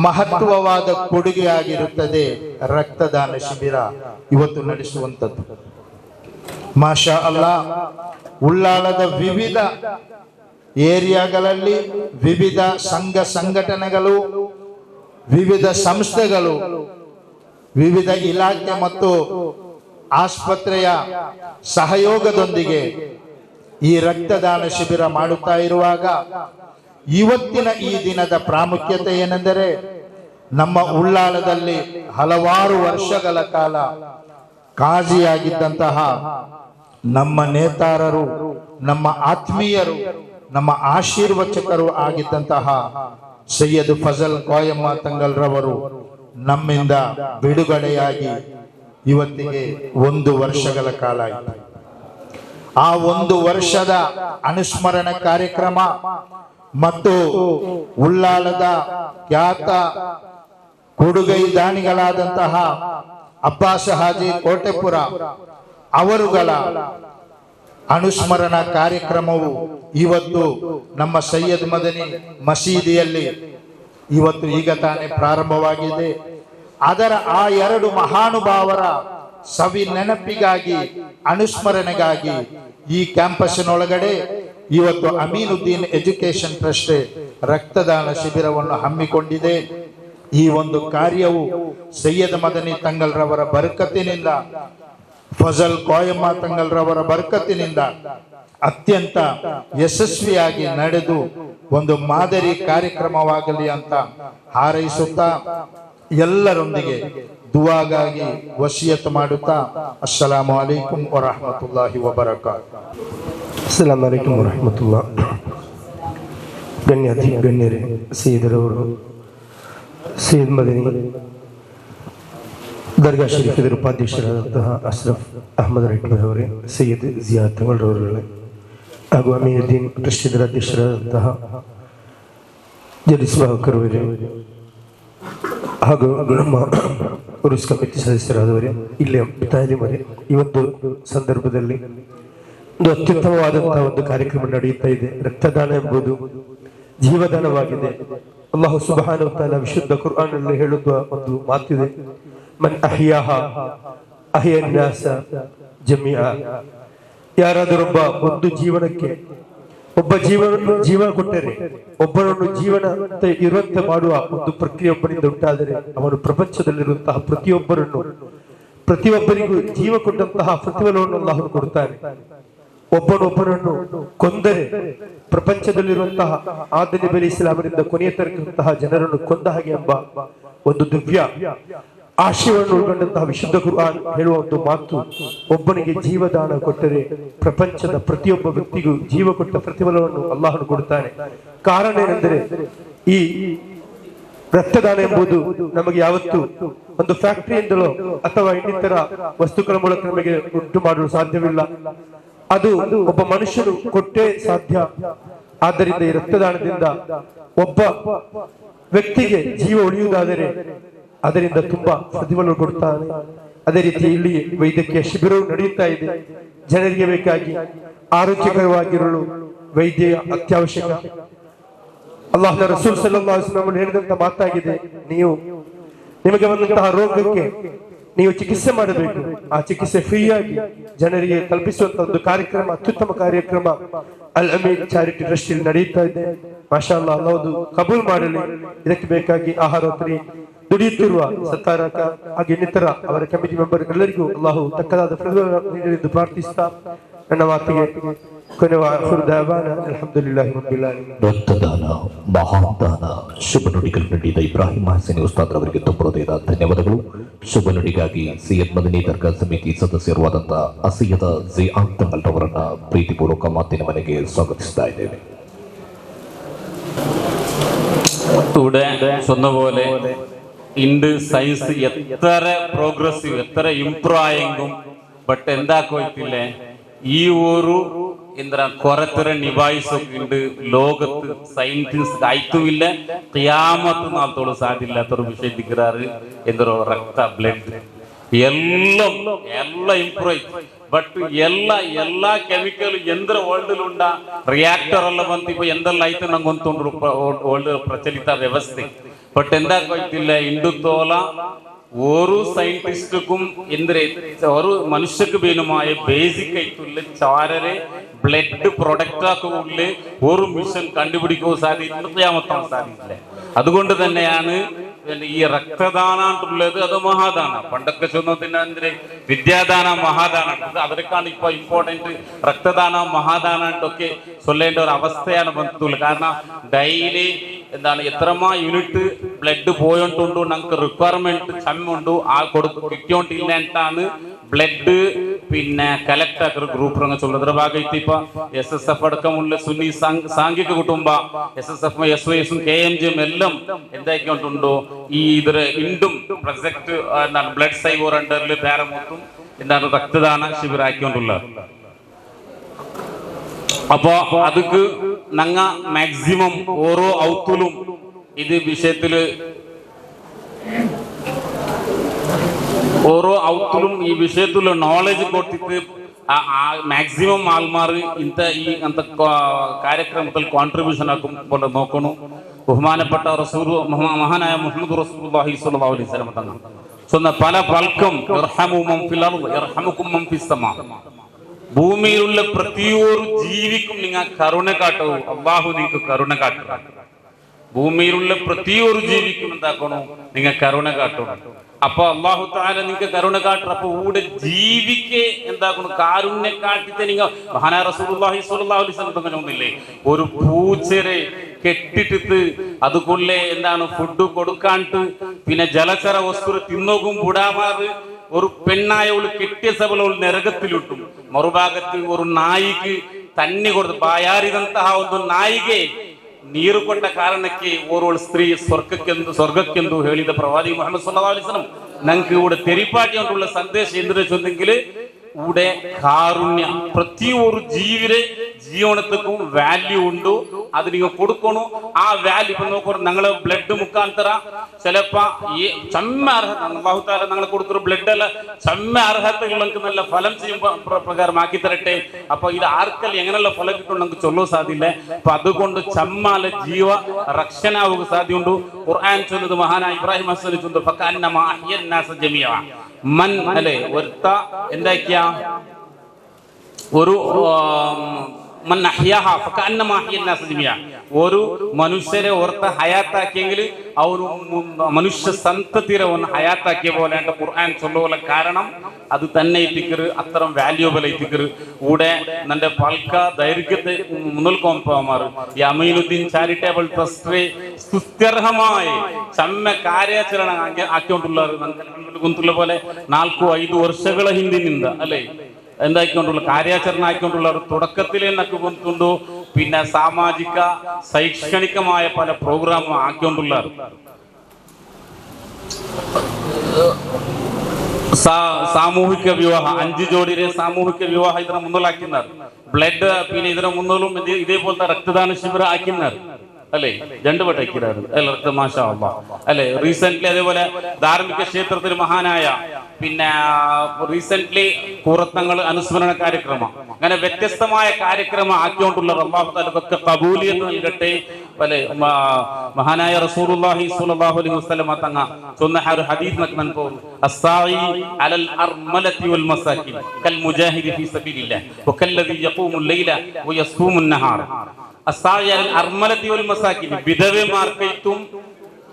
ಮಹತ್ವವಾದ ಕೊಡುಗೆಯಾಗಿರುತ್ತದೆ ರಕ್ತದಾನ ಶಿಬಿರ ಇವತ್ತು ನಡೆಸುವಂಥದ್ದು. ಮಾಷಾ ಅಲ್ಲಾ, ಉಳ್ಳಾಲದ ವಿವಿಧ ಏರಿಯಾಗಳಲ್ಲಿ ವಿವಿಧ ಸಂಘ ಸಂಘಟನೆಗಳು, ವಿವಿಧ ಸಂಸ್ಥೆಗಳು, ವಿವಿಧ ಇಲಾಖೆ ಮತ್ತು ಆಸ್ಪತ್ರೆಯ ಸಹಯೋಗದೊಂದಿಗೆ ಈ ರಕ್ತದಾನ ಶಿಬಿರ ಮಾಡುತ್ತಾ ಇರುವಾಗ ಇವತ್ತಿನ ಈ ದಿನದ ಪ್ರಾಮುಖ್ಯತೆ ಏನೆಂದರೆ, ನಮ್ಮ ಉಳ್ಳಾಲದಲ್ಲಿ ಹಲವಾರು ವರ್ಷಗಳ ಕಾಲ ಕಾಜಿಯಾಗಿದ್ದಂತಹ ನಮ್ಮ ನೇತಾರರು, ನಮ್ಮ ಆತ್ಮೀಯರು, ನಮ್ಮ ಆಶೀರ್ವಚಕರು ಆಗಿದ್ದಂತಹ ಸೈಯದ್ ಫಜಲ್ ಕೋಯಮ್ಮ ತಂಗಲ್ರವರು ನಮ್ಮಿಂದ ಬಿಡುಗಡೆಯಾಗಿ ಇವತ್ತಿಗೆ 1 ವರ್ಷಗಳ ಕಾಲ ಆಯಿತು. ಆ 1 ವರ್ಷದ ಅನುಸ್ಮರಣ ಕಾರ್ಯಕ್ರಮ ಮತ್ತು ಉಳ್ಳಾಲದ ಖ್ಯಾತ ಕೊಡುಗೈ ದಾನಿಗಳಾದಂತಹ ಅಬ್ಬಾಸ್ ಹಾಜಿ ಕೋಟೆಪುರ ಅವರುಗಳ ಅನುಸ್ಮರಣ ಕಾರ್ಯಕ್ರಮವು ಇವತ್ತು ನಮ್ಮ ಸೈಯದ್ ಮದನಿ ಮಸೀದಿಯಲ್ಲಿ ಇವತ್ತು ಈಗ ತಾನೇ ಪ್ರಾರಂಭವಾಗಿದೆ. ಅದರ ಆ 2 ಮಹಾನುಭಾವರ ಸವಿ ನೆನಪಿಗಾಗಿ, ಅನುಸ್ಮರಣೆಗಾಗಿ ಈ ಕ್ಯಾಂಪಸ್ಸಿನೊಳಗಡೆ ಇವತ್ತು ಅಮೀನುದ್ದೀನ್ ಎಜುಕೇಷನ್ ಟ್ರಸ್ಟ್ ರಕ್ತದಾನ ಶಿಬಿರವನ್ನು ಹಮ್ಮಿಕೊಂಡಿದೆ. ಈ ಒಂದು ಕಾರ್ಯವು ಸೈಯದ್ ಮದನಿ ತಂಗಲ್ರವರ ಬರಕತ್ತಿನಿಂದ, ಫಜಲ್ ಕೋಯಮ್ಮ ತಂಗಲ್ರವರ ಬರಕತ್ತಿನಿಂದ ಅತ್ಯಂತ ಯಶಸ್ವಿಯಾಗಿ ನಡೆದು ಒಂದು ಮಾದರಿ ಕಾರ್ಯಕ್ರಮವಾಗಲಿ ಅಂತ ಹಾರೈಸುತ್ತಾ ಎಲ್ಲರೊಂದಿಗೆ ದುವಾಗಾಗಿ ವಸಿಯತ್ ಮಾಡುತ್ತಾ ಅಸ್ಸಲಾಮು ಅಲೈಕುಂ ವರಹಮತುಲ್ಲಾಹಿ ವಬರಕಾತುಹು. ಅಸ್ಸಲಾಮು ಅಲೈಕುಂ ವರಹಮತುಲ್ಲಾ. ಗಣ್ಯರೇ, ಸೈಯದರವರು, ಸೈಯದ್ ಮದನಿ ದರ್ಗಾ ಶರೀಫ್ ಇದರ ಉಪಾಧ್ಯಕ್ಷರಾದಂತಹ ಅಶ್ರಫ್ ಅಹಮದ್ ರೈಟ್ಮಿ ಅವರೇ, ಸೈಯದ್ ಜಿಯಾದ್ ತಂಗಲ್ರವರುಗಳೇ ಹಾಗೂ ಅಮೀನುದ್ದೀನ್ ಟ್ರಸ್ಟ್ ಇದರ ಅಧ್ಯಕ್ಷರಾದಂತಹ ಜಲಿಸುವವರೇ ಹಾಗೂ ನಮ್ಮ ಉರುಸ್ ಕಮಿಟಿ ಸದಸ್ಯರಾದವರೇ, ಇಲ್ಲೇ ತಾಲೀಮರೇ, ಈ ಒಂದು ಸಂದರ್ಭದಲ್ಲಿ ಒಂದು ಅತ್ಯುತ್ತಮವಾದಂತಹ ಒಂದು ಕಾರ್ಯಕ್ರಮ ನಡೆಯುತ್ತಾ ಇದೆ. ರಕ್ತದಾನ ಎಂಬುದು ಜೀವದಾನವಾಗಿದೆ. ಅಲ್ಲಾಹು ಸುಬ್ಹಾನಹು ವ ತಆಲಾ ವಿಶುದ್ಧ ಕುರ್ಆನ್ನಲ್ಲಿ ಹೇಳುವ ಒಂದು ಮಾತಿದೆ, ಮನ್ ಅಹ್ಯಾಹಾ ಅಹ್ಯನ್ ನಾಸ ಜಮೀಆ. ಯಾರಾದರೊಬ್ಬ ಒಂದು ಜೀವನಕ್ಕೆ ಒಬ್ಬ ಜೀವನ ಕೊಟ್ಟರೆ, ಒಬ್ಬನನ್ನು ಜೀವನ ಇರುವಂತೆ ಮಾಡುವ ಒಂದು ಪ್ರಕ್ರಿಯೆಯೊಬ್ಬನಿಂದ ಉಂಟಾದರೆ ಅವನು ಪ್ರಪಂಚದಲ್ಲಿರುವಂತಹ ಪ್ರತಿಯೊಬ್ಬರಿಗೂ ಜೀವ ಕೊಟ್ಟಂತಹ ಪ್ರತಿಫಲವನ್ನು ಅಲ್ಲಾಹು ಕೊಡುತ್ತಾನೆ. ಒಬ್ಬನೊಬ್ಬನನ್ನು ಕೊಂದರೆ ಪ್ರಪಂಚದಲ್ಲಿರುವಂತಹ ಆದನಿ ಬಲಿ ಇಸ್ಲಾಮರಿಂದ ಕೊನೆಯ ತರಕಂತಹ ಜನರನ್ನು ಕೊಂದ ಹಾಗೆ ಎಂಬ ಒಂದು ದಿವ್ಯ ಆಶಯವನ್ನು ಒಳಗೊಂಡಂತಹ ವಿಶುದ್ಧ ಕುರ್ಆನ್ ಹೇಳುವ ಒಂದು ಮಾತು, ಒಬ್ಬನಿಗೆ ಜೀವದಾನ ಕೊಟ್ಟರೆ ಪ್ರಪಂಚದ ಪ್ರತಿಯೊಬ್ಬ ವ್ಯಕ್ತಿಗೂ ಜೀವ ಕೊಟ್ಟ ಪ್ರತಿಫಲವನ್ನು ಅಲ್ಲಾಹನು ಕೊಡುತ್ತಾನೆ. ಕಾರಣ ಏನೆಂದರೆ, ಈ ರಕ್ತದಾನ ಎಂಬುದು ನಮಗೆ ಯಾವತ್ತು ಒಂದು ಫ್ಯಾಕ್ಟರಿಯಿಂದಲೋ ಅಥವಾ ಇನ್ನಿತರ ವಸ್ತುಗಳ ಮೂಲಕ ನಮಗೆ ಉಂಟು ಮಾಡಲು ಸಾಧ್ಯವಿಲ್ಲ. ಅದು ಒಬ್ಬ ಮನುಷ್ಯನು ಕೊಟ್ಟೇ ಸಾಧ್ಯ. ಆದ್ದರಿಂದ ಈ ರಕ್ತದಾನದಿಂದ ಒಬ್ಬ ವ್ಯಕ್ತಿಗೆ ಜೀವ ಉಳಿಯುವುದಾದರೆ ಅದರಿಂದ ತುಂಬಾ ಪ್ರತಿಫಲ ಕೊಡುತ್ತಾನೆ. ಅದೇ ರೀತಿ ಇಲ್ಲಿ ವೈದ್ಯಕೀಯ ಶಿಬಿರವು ನಡೆಯುತ್ತಾ ಇದೆ. ಜನರಿಗೆ ಬೇಕಾಗಿ ಆರೋಗ್ಯಕರವಾಗಿರಲು ವೈದ್ಯ ಅತ್ಯವಶ್ಯಕ. ಅಲ್ಲಾಹನ ರಸೂಲ್ ಸಲ್ಲಲ್ಲಾಹು ಅಲೈಹಿ ವಸಲ್ಲಂ ಹೇಳಿದಂತ ಮಾತಾಗಿದೆ, ನಿಮಗೆ ಬಂದಂತಹ ರೋಗಕ್ಕೆ ನೀವು ಚಿಕಿತ್ಸೆ ಮಾಡಬೇಕು. ಆ ಚಿಕಿತ್ಸೆ ಫ್ರೀ ಆಗಿ ಜನರಿಗೆ ತಲುಪಿಸುವಂತ ಒಂದು ಕಾರ್ಯಕ್ರಮ, ಅತ್ಯುತ್ತಮ ಕಾರ್ಯಕ್ರಮ ಅಲ್ ಅಮೀನ್ ಚಾರಿಟಿ ಟ್ರಸ್ಟ್ ಇಲ್ಲಿ ನಡೆಯುತ್ತಾ ಇದೆ. ಮಾಷಾ ಅಲ್ಲಾಹ್, ಅಲ್ಲಾಹು ಕಬೂಲ್ ಮಾಡಲಿ. ಇದಕ್ಕೆ ಬೇಕಾಗಿ ಆಹಾರೋತ್ತರಿ ದುಡಿಯುತ್ತಿರುವ ಸತ್ತಾರಕ ಹಾಗೆ ಇನ್ನಿತರ ಅವರ ಕಮಿಟಿ ಮೆಂಬರ್ ಎಲ್ಲರಿಗೂ ಅಲ್ಲಾಹು ತಕ್ಕದಾದ ಪ್ರತಿಫಲ ನೀಡಲೆಂದು ಪ್ರಾರ್ಥಿಸುತ್ತಾ ನನ್ನ ಮಾತಿಗೆ ರಕ್ತದಾನ ಮಹಾದಾನ ಶುಭ ನುಡಿಗಳು ನೀಡಿದ ಇಬ್ರಾಹಿಂ ಹಸನಿ ಉಸ್ತಾದ್ ಅವರಿಗೆ ತುಂಬುವುದಾದ ಧನ್ಯವಾದಗಳು. ಶುಭ ನುಡಿಗಾಗಿ ಸೈಯದ್ ಮದನಿ ದರ್ಗಾ ಸಮಿತಿ ಸದಸ್ಯರಾದಂತಹ ಅಸಯ್ಯದ ಜಿಯಾನ್ ತಂಗಲ್ ಅವರನ್ನ ಪ್ರೀತಿಪೂರ್ವಕ ಮಾತಿನ ಮನೆಗೆ ಸ್ವಾಗತಿಸ್ತಾ ಇದ್ದೇವೆ. சொன்னபோல ഇണ്ട് സയൻസ് എത്ര പ്രോഗ്രസീവ് എത്ര ഇംപ്രൂവ് ആയെങ്കും ബട്ട് എന്താക്കോയിട്ടില്ലേ ഈ ഒരു എന്താ കൊറത്തര നിഭായിസൊക്കെ ലോകത്ത് സയന്റിസ്റ്റ് ആയിട്ടുമില്ല ഖിയാമത്ത് നാളത്തോളം സാധ്യമില്ലാത്തൊരു വിഷയം ദിക്റാറ് എന്തോ ರಕ್ತ ಬ್ಲಡ್ ಎಲ್ಲ ಇಂಪ್ರೂವ್ ಬಟ್ ಎಲ್ಲ ಕೆಮಿಕಲ್ ಎಂದ್ರ ವರ್ಲ್ಡ್ ಉಂಡ ರಿಯಾಕ್ಟರ್ ಎಲ್ಲ ಬಂತು ಇಪ್ಪ ಎಂದೆಲ್ಲ ಆಯ್ತು ನಂಗೊಂದು ವರ್ಲ್ಡ್ ಪ್ರಚಲಿತ ವ್ಯವಸ್ಥೆ ಬಟ್ ಎಂದಾಕೋಯ್ತಿಲ್ಲ ಇಂಡು ತೋಲ ഒരു സയന്റിസ്റ്റുക്കും എന്തിരെ ഒരു മനുഷ്യക്ക് വേണമായ ബേസിക് ആയിട്ടുള്ള ചാരരെ ബ്ലഡ് പ്രൊഡക്റ്റ് ആക്കുള്ള ഒരു മിഷൻ കണ്ടുപിടിക്കാൻ സാധിക്കാൻ സാധിക്കില്ല. അതുകൊണ്ട് തന്നെയാണ് ഈ രക്തദാനുള്ളത്. അത് മഹാദാന. പണ്ടൊക്കെ ചൊന്നതിന് എന്തിരെ വിദ്യാദാന മഹാദാന, അതിനേക്കാണ് ഇപ്പൊ ഇമ്പോർട്ടൻറ്റ് രക്തദാന മഹാദാന ഒക്കെ ചൊല്ലേണ്ട ഒരു അവസ്ഥയാണ് ബന്ധുത്തുള്ളത്. കാരണം ഡെയിലി എന്താണ് എത്രമാ യൂണിറ്റ് ബ്ലഡ് പോയോണ്ടുണ്ടോ നമുക്ക് റിക്വയർമെന്റ് ചമ്മുണ്ടോ ആ കിട്ടിയോണ്ടില്ല എന്നിട്ടാണ് ബ്ലഡ് പിന്നെ കലക്ട് ആക്കുന്ന ഗ്രൂപ്പ് ರಂಗ ಚೊಲ್ಲದ್ರ ಭಾಗೈತಿ ಇಪ್ಪ SSF ಅಡಕമുള്ള സുന്നി സാംഘിക കുടുംബ SSF SYS KMGM എല്ലാം എന്തായിക്കൊണ്ടുണ്ടോ ഈ ಇದರ ಇಂಡುം ಪ್ರೊಜೆಕ್ಟ್ എന്താണ് ബ്ലഡ് സൈവർ അണ്ടറിൽ പേരമൊത്തും എന്താണ് രക്തദാന ശിബിര ആക്കിക്കൊണ്ടുള്ളത്. അപ്പോ ಅದಕ್ಕೆ ನಂಗ ಮ್ಯಾಕ್ಸಿಮಮ್ ಓರೋ ಔತುലും ഇത് വിഷയത്തില് ഓരോ ഔത്തുലും ഈ വിഷയത്തിലുള്ള നോളജ് കൊടുത്തിട്ട് ಮ್ಯಾಕ್ಸಿಮಮ್ ಆಲ್ಮಾರು ಇಂಥ ಕಾರ್ಯಕ್ರಮത്തിൽ കോൺട്രിബ്യൂഷൻ ആക്കും പോലെ നോക്കണം. ബഹുമാനപ്പെട്ട മഹാനായ മുഹമ്മദ് റസൂലുള്ളാഹി സ്വല്ലല്ലാഹു അലൈഹി വസല്ലം തങ്ങൾ சொன்ன പല പൽക്കം ഇർഹമു മൻ ഫിൽ അർദ് ഇർഹമുകും മൻ ഫിസ് സമാ. ഭൂമിയിലുള്ള പ്രതിയൊരു ജീവിക്കും നിങ്ങൾ കരുണ കാട്ടൂ, അല്ലാഹു നിങ്ങൾക്ക് കരുണ കാട്ടുക. ഭൂമിയിലുള്ള പ്രതിയൊരു ജീവിക്കും എന്താക്കണോ നിങ്ങൾ കരുണ കാട്ടണം. അപ്പൊ അല്ലാഹു തആല നിങ്ങൾക്ക് കരുണ കാട്ടും. അപ്പൊ ഇവിടെ ജീവിക്ക് എന്താക്കണം കാരുണ്യ കാട്ടിട്ട് നിങ്ങൾ മഹാനായ റസൂലുള്ളാഹി സ്വല്ലല്ലാഹു അലൈഹി വസല്ലം തങ്ങൾ ഒന്നില്ലേ ഒരു പൂച്ചരെ കെട്ടിട്ടിട്ട് അതുകൊള്ളേ എന്താണ് ഫുഡ് കൊടുക്കാണ്ട് പിന്നെ ജലചര വസ്തു തിന്നോകും ബുടാമാറ് ഒരു പെണ്ണായവള് കെട്ടിയ സഭലവള് നരകത്തിലിട്ടും മറുഭാഗത്ത് ഒരു നായിക്ക് തന്നി കൊടുത്ത് ಬಾಯಾರಿದಂತಹ ಒಂದು ನಾಯಿಗೆ ನೀರು ಕೊಟ್ಟ ಕಾರಣಕ್ಕೆ ಓರ್ವಳು ಸ್ತ್ರೀ ಸ್ವರ್ಗಕ್ಕೆಂದು ಹೇಳಿದ ಪ್ರವಾದಿ ಮುಹಮ್ಮದ್ ಸಲ್ಲಲ್ಲಾಹು ಅಲೈಹಿ ವಸಲ್ಲಂ ನಂಗೆ ഇവിടെ തെരിപ്പാട്ടി കൊണ്ടുള്ള സന്ദേശം എന്തിനു ചൊന്നെങ്കിൽ ഇവിടെ കാരുണ്യ പ്രതി ഒരു ജീവിയുടെ ജീവനത്തിനും വാല്യൂ ഉണ്ട്. അത് നിങ്ങൾ കൊടുക്കണു. ആ വാല്യൂ ഇപ്പൊ നോക്കൂ, ഞങ്ങള് ബ്ലഡ് മുഖാന്തര ചിലപ്പോ ഈ ചമ്മ അർഹത അല്ലാഹു ഞങ്ങൾ കൊടുക്കുന്ന ബ്ലഡ് അല്ല ചമ്മ അർഹതകൾക്ക് നല്ല ഫലം ചെയ്യുമ്പോ പ്രകാരം ആക്കി തരട്ടെ. അപ്പൊ ഇത് ആർക്കല്ല എങ്ങനെയുള്ള ഫലം കിട്ടും നമുക്ക് ചൊല്ലാൻ സാധ്യല്ല. അപ്പൊ അതുകൊണ്ട് ചമ്മാല ജീവ രക്ഷനാവുക സാധ്യമുണ്ട്. ഖുർആൻ ചൊല്ലുന്നത് മഹാനായ ഇബ്രാഹിം അസ്സലാമു ചൊല്ലുന്നത് ഫകഅന്നമാ അഹ്യന്നാസ ജമീഅ മൻ അല്ലേ ഒരുത്ത എന്താക്കിയ ഒരു ഒരു മനുഷ്യരെ ഓർത്ത ഹയാത്താക്കിയെങ്കിൽ ആ ഒരു മനുഷ്യ സന്തതിരെ ഒന്ന് ഹയാത്താക്കിയ പോലെ ഖുർആൻ ചൊല്ലുപോലെ. കാരണം അത് തന്നെ എത്തിക്കറ് അത്തരം വാല്യൂബിൾ എത്തിക്കറ് കൂടെ നന്റെ പൽക്ക ദൈർഘ്യത്തെ മുന്നൽക്കൊമ്പമാറ് ഈ അമീനുദ്ദീൻ ചാരിറ്റബിൾ ട്രസ്റ്റ് സുത്യർഹമായി ചമ്മ ಕಾರ್ಯಾಚರಣ ಹಾಕಿಕೊಂಡುಳ್ಳಾರು. ಗುಂತುള്ള പോലെ 4-5 ವರ್ಷಗಳ ಹಿಂದಿನಿಂದ ಅಲ್ಲೇ എന്താക്കിക്കൊണ്ടുള്ള ಕಾರ್ಯಾಚರಣೆ ಹಾಕಿಕೊಂಡುള്ളವರು തുടക്കത്തിലേ നക്ക് കൊണ്ടുണ്ടു. പിന്നെ സാമാജിക ശൈക്ഷണികമായ പല പ്രോഗ്രാം ആക്കിക്കൊണ്ടുള്ളാർ. സാമൂഹിക വിവാഹ 5 ജോഡിയുടെ സാമൂഹിക വിവാഹ ഇതിനെ മുന്നിലാക്കിനാർ. ബ്ലഡ് പിന്നെ ഇതിനെ മുന്നിലും ഇതേപോലത്തെ രക്തദാന ശിബിരം ആക്കിനാർ അല്ലെ 2 വട്ടം ആക്കിനാർ അല്ലെ. മാഷാ അല്ലാഹ് അല്ലെ. റീസെന്റ് അതേപോലെ ധാർമ്മിക ക്ഷേത്രത്തിൽ മഹാനായ പിന്നെ റീസെന്റ് കൂറത്തങ്ങൾ അനുസ്മരണ കാര്യക്രമം അങ്ങനെ വ്യത്യസ്തമായ കാര്യക്രമം ആക്കിക്കൊണ്ടുള്ള അല്ലാഹു തആലക്ക് ഖബൂലിയത്ത് നൽകട്ടെ. അല്ലെ മഹാനായ റസൂലുള്ളാഹി സ്വല്ലല്ലാഹു അലൈഹി വസല്ലം തങ്ങ ചൊന്ന ഒരു ഹദീസ് നക്മൻ പോ അസ്സായി അലൽ അർമലതി വൽ മസാകിൻ കൽ മുജാഹിദി ഫീ സബീലില്ലാഹ് വകല്ലദി യഖൂമുൽ ലൈല വയസ്കൂമുൻ നഹാർ. അസ്സായി അലൽ അർമലതി വൽ മസാകിൻ വിധവമാർക്കൈത്തും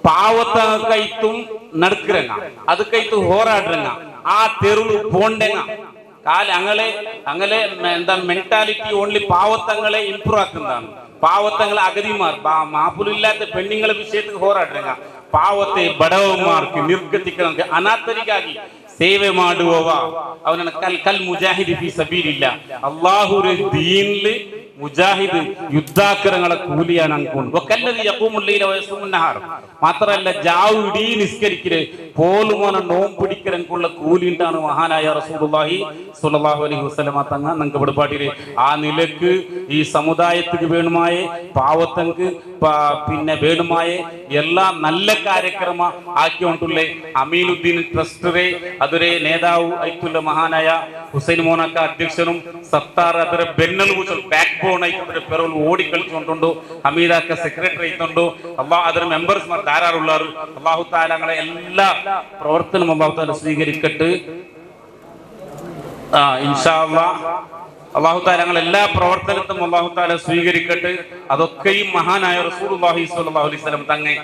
പാവത്തകൈത്തും നടക്കുറങ്ങ ಅದಕ್ಕೈತು ಹೋರಾಡ್ರಂಗ ಆ ತೆರುಳು ಪೋಂಡೆಂಗ കാല അങ്ങനെ എന്താ മെന്റാലിറ്റി ഓൺലി പാവത്തങ്ങളെ ഇംപ്രൂവ് ആക്കുന്നതാണ്. പാവത്തങ്ങളെ അഗതിമാർ മാപ്പുലില്ലാത്ത പെണ്ണുങ്ങളെ വിഷയത്തിൽ ಹೋರಾಡ್ರಂಗ ಪಾವತೆ ಬಡವಮಾರ್ಕ್ ನಿರ್ಗತಿಕರಿಗೆ ಅನಾಥರಿಗಾಗಿ ಸೇವೆ ಮಾಡುವವ ಅವನ ಕಲ್ ಮುಜಾಹಿದ್ ಫೀ ಸಬೀಲಿಲ್ಲಾಹ್ ಅಲ್ಲಾಹುರ ದೀನ್ಲಿ മുജാഹിദ് യുദ്ധാക്കരങ്ങളെ കൂലിയാണ് അങ്കൊണ്ട് മാത്രല്ല ജാവ് ഇടീ നിസ്കരിക്കല് പോലുമോനെ നോമ്പ് പിടിക്കലക്കുള്ള കൂലിണ്ടാണ് മഹാനായ റസൂലുള്ളാഹി സ്വല്ലല്ലാഹു അലൈഹി വസല്ലമ തങ്ങ നമുക്ക് വെളിപ്പാട്ടില്. ആ നിലക്ക് ഈ സമുദായത്തിന് വേണുമായ പാവത്തങ്ങൾക്ക് പിന്നെ വേണുമായ എല്ലാ നല്ല കാര്യക്രമ ആക്കിക്കൊണ്ടുള്ള അമീനുദ്ദീൻ ട്രസ്റ്റിലെ അതൊരു നേതാവ് ആയിട്ടുള്ള മഹാനായ ഹുസൈൻ മോനക്ക അധ്യക്ഷനും സത്താർ ಅದರ ಬೆನ್ನೆಲುಬು ಬ್ಯಾಕ್ ಬೋನ್ ಆಯ್ತು ಪೆರೋಲ್ ಓಡಿ ಕಳಿಸಿಕೊಂಡು ಹಮೀದಾಕ ಸೆಕ್ರೆಟರಿ ಆಯ್ತು ಅದರ ಮೆಂಬರ್ಸ್ ധാരാളുള്ളാರು. അല്ലാഹു തആല ഞങ്ങളെ എല്ലാ പ്രവർത്തനം അല്ലാഹു തആല സ്വീകരിക്കട്ടെ ഇൻഷാ അല്ലാഹ്. അല്ലാഹു തആല ഞങ്ങൾ എല്ലാ പ്രവർത്തനത്തും അല്ലാഹു തആല സ്വീകരിക്കട്ടെ. അതൊക്കെയും മഹാനായ റസൂലുള്ളാഹി സ്വല്ലല്ലാഹു അലൈഹി വസല്ലം തങ്ങൾ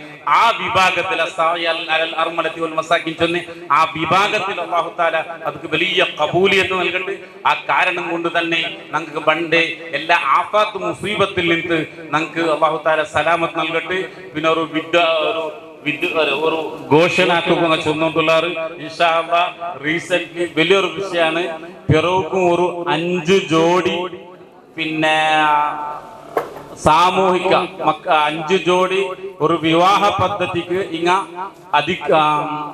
ആ വിഭാഗത്തിൽ അൽ അർമലതി വൽ മസാകിൻ ചൊന്ന് ആ വിഭാഗത്തിൽ അല്ലാഹു തആല അതിക്ക് വലിയ ഖബൂലിയത്ത് നൽകട്ടെ. ആ കാരണം കൊണ്ട് തന്നെ ഞങ്ങൾക്ക് പണ്ട് എല്ലാ ആഫാത്ത് മുസീബത്തിൽ നിന്ന് ഞങ്ങൾക്ക് അല്ലാഹു തആല സലാമത്ത് നൽകട്ടെ. പിന്നെ ഒരു ഘോഷണാക്കുക ചൊന്നുകൊണ്ടുള്ളാറ് ഇൻഷാ അല്ലാഹ്. റീസെന്റ് വലിയൊരു വിഷയമാണ്. പിറവുക്കും ഒരു 5 ജോഡി പിന്നെ സാമൂഹിക 5 ജോഡി ഒരു വിവാഹ പദ്ധതിക്ക് ഇങ്ങ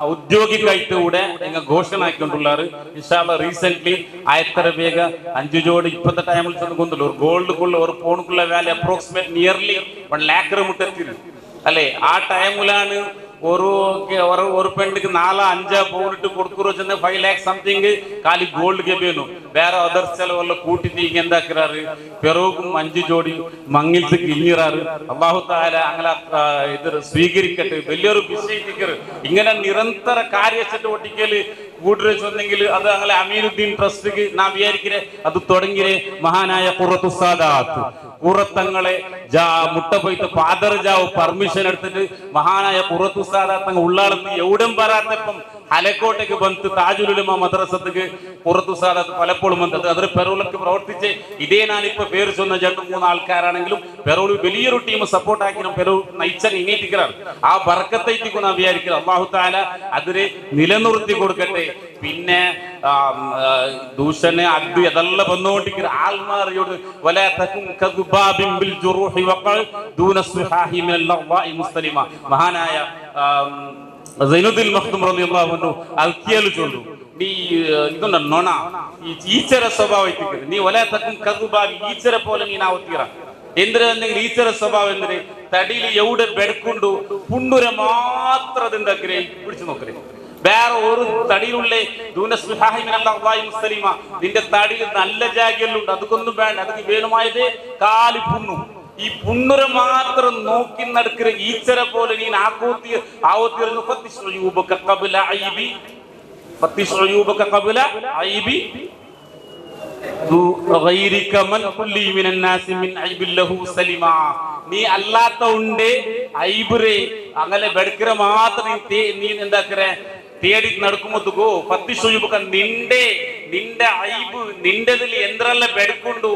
ഔദ്യോഗികമായിട്ട് കൂടെ ഇങ്ങ ഘോഷണാക്കിക്കൊണ്ടുള്ളാറ് ഇൻഷാ അല്ലാഹ്. റീസെന്റ് ആയത്ര വേഗ 5 ജോഡി ഇപ്പത്തെ ടൈമിൽ ചെന്നുകൊണ്ടുള്ള ഒരു ഗോൾഡുക്കുള്ള ഒരു പോണുക്കുള്ള വാല്യൂ അപ്രോക്സിമേറ്റ് നിയർലി 1 lakh മുട്ടെത്തി അല്ലെ. ആ ടൈമിലാണ് ഒരു പെണ്ണിക്ക് 4-5 പൗണ്ടിട്ട് കൊടുക്കുറോ 5 lakh സംതിങ് കാലി ഗോൾഡ് ഗെബേനു വേറെ അതർ ചെലവല്ല കൂട്ടിട്ട് ഇങ്ങ എന്താക്കാറ് പിറവും 5 ജോഡി മങ്ങിൽസ് കിഞ്ഞിറാറ്. അല്ലാഹു തആല അങ്ങനെ ഇത് സ്വീകരിക്കട്ടെ. വലിയൊരു വിഷയിക്കറ് ഇങ്ങനെ നിരന്തര കാര്യച്ചട്ടൊട്ടിക്കല് കൂട്ടുവെച്ചെങ്കിൽ അത് അങ്ങനെ അമീനുദ്ദീൻ ട്രസ്റ്റിക്ക് നാം വിചാരിക്കേ അത് തുടങ്ങിയേ മഹാനായ ഖുറത്തുസാദാത്ത് കൂറത്തങ്ങളെ മുട്ട പോയിട്ട് ഫാദർ ജാവ് പെർമിഷൻ എടുത്തിട്ട് മഹാനായ ഖുറത്തുസാദാത്ത് ഉള്ളാളത്ത് എവിടെയും വരാത്തപ്പം ഹലക്കോട്ടേക്ക് ബന്ധു താജുൽ ഉലമ മദ്രസത്തേക്ക് ഖുറത്തുസാദാത്ത് പലപ്പോഴും ബന്ധത്ത് അതൊരു പെറോളക്ക് പ്രവർത്തിച്ച് ഇതേ ഞാനിപ്പോ പേര് ചൊന്ന 2-3 ആൾക്കാരാണെങ്കിലും പെറോള് വലിയൊരു ടീം സപ്പോർട്ട് ആക്കിയും പെറോൾ നയിച്ചാൽ ഇങ്ങേറ്റിക്കാറ് ആ ബർക്കത്തേക്ക് നാം വിചാരിക്കുന്നത്. അല്ലാഹു തആല അതിനെ നിലനിർത്തി കൊടുക്കട്ടെ. പിന്നെ ദൂഷണ അത് ഇതെല്ലാം വന്നുകൊണ്ടിരിക്കുന്ന ആൾമാറിയോട് മഹാനായ സൈനുദ്ദീൻ മഖ്ദൂം റളിയല്ലാഹു അൻഹു അൽക്കിയൽ ചൊല്ലു നീ ഇതുണ്ട നൊണ ഈ ഈച്ചര സ്വഭാവം നീ വലാ തകും കദുബാബി ഈച്ചര പോലെ നീ നാവത്തീറ ಎಂದ್ರೆ ಈಚರ ಸ್ವಭಾವ ಎಂದ್ರೆ ತಡಿಲಿ ಎവിടെ ಬೆಡ್ಕೊಂಡು ಪುಂಡುರೆ ಮಾತ್ರ ಅದಿಂದಾಕ್ರೆ പിടിച്ചു നോക്കರೆ വേറെ ഒരു തടിയിലുള്ള നിന്റെ തടിയിൽ നല്ല ജാഗിയെല്ലുണ്ട് അതൊന്നും വേണ്ട അതൊക്കെ വേണമായത് കാലി പുണ്ണു ഈ പുണ്ണുര മാത്രം നോക്കി നടക്കുന്ന ഈച്ചര പോലെ നീ ആവത്തിയിരുന്നു നീ അല്ലാത്ത ഉണ്ട് ഐബുരെ അങ്ങനെ ബെടുക്കര മാത്രം നീ എന്താക്കറ തേടി നടക്കുമ്പോഴത്തേക്കോ പത്തിശോയുബക്ക നിന്റെ ഐബ് നിന്റെതിൽ എന്തെല്ലാം ബെടുക്കൊണ്ടു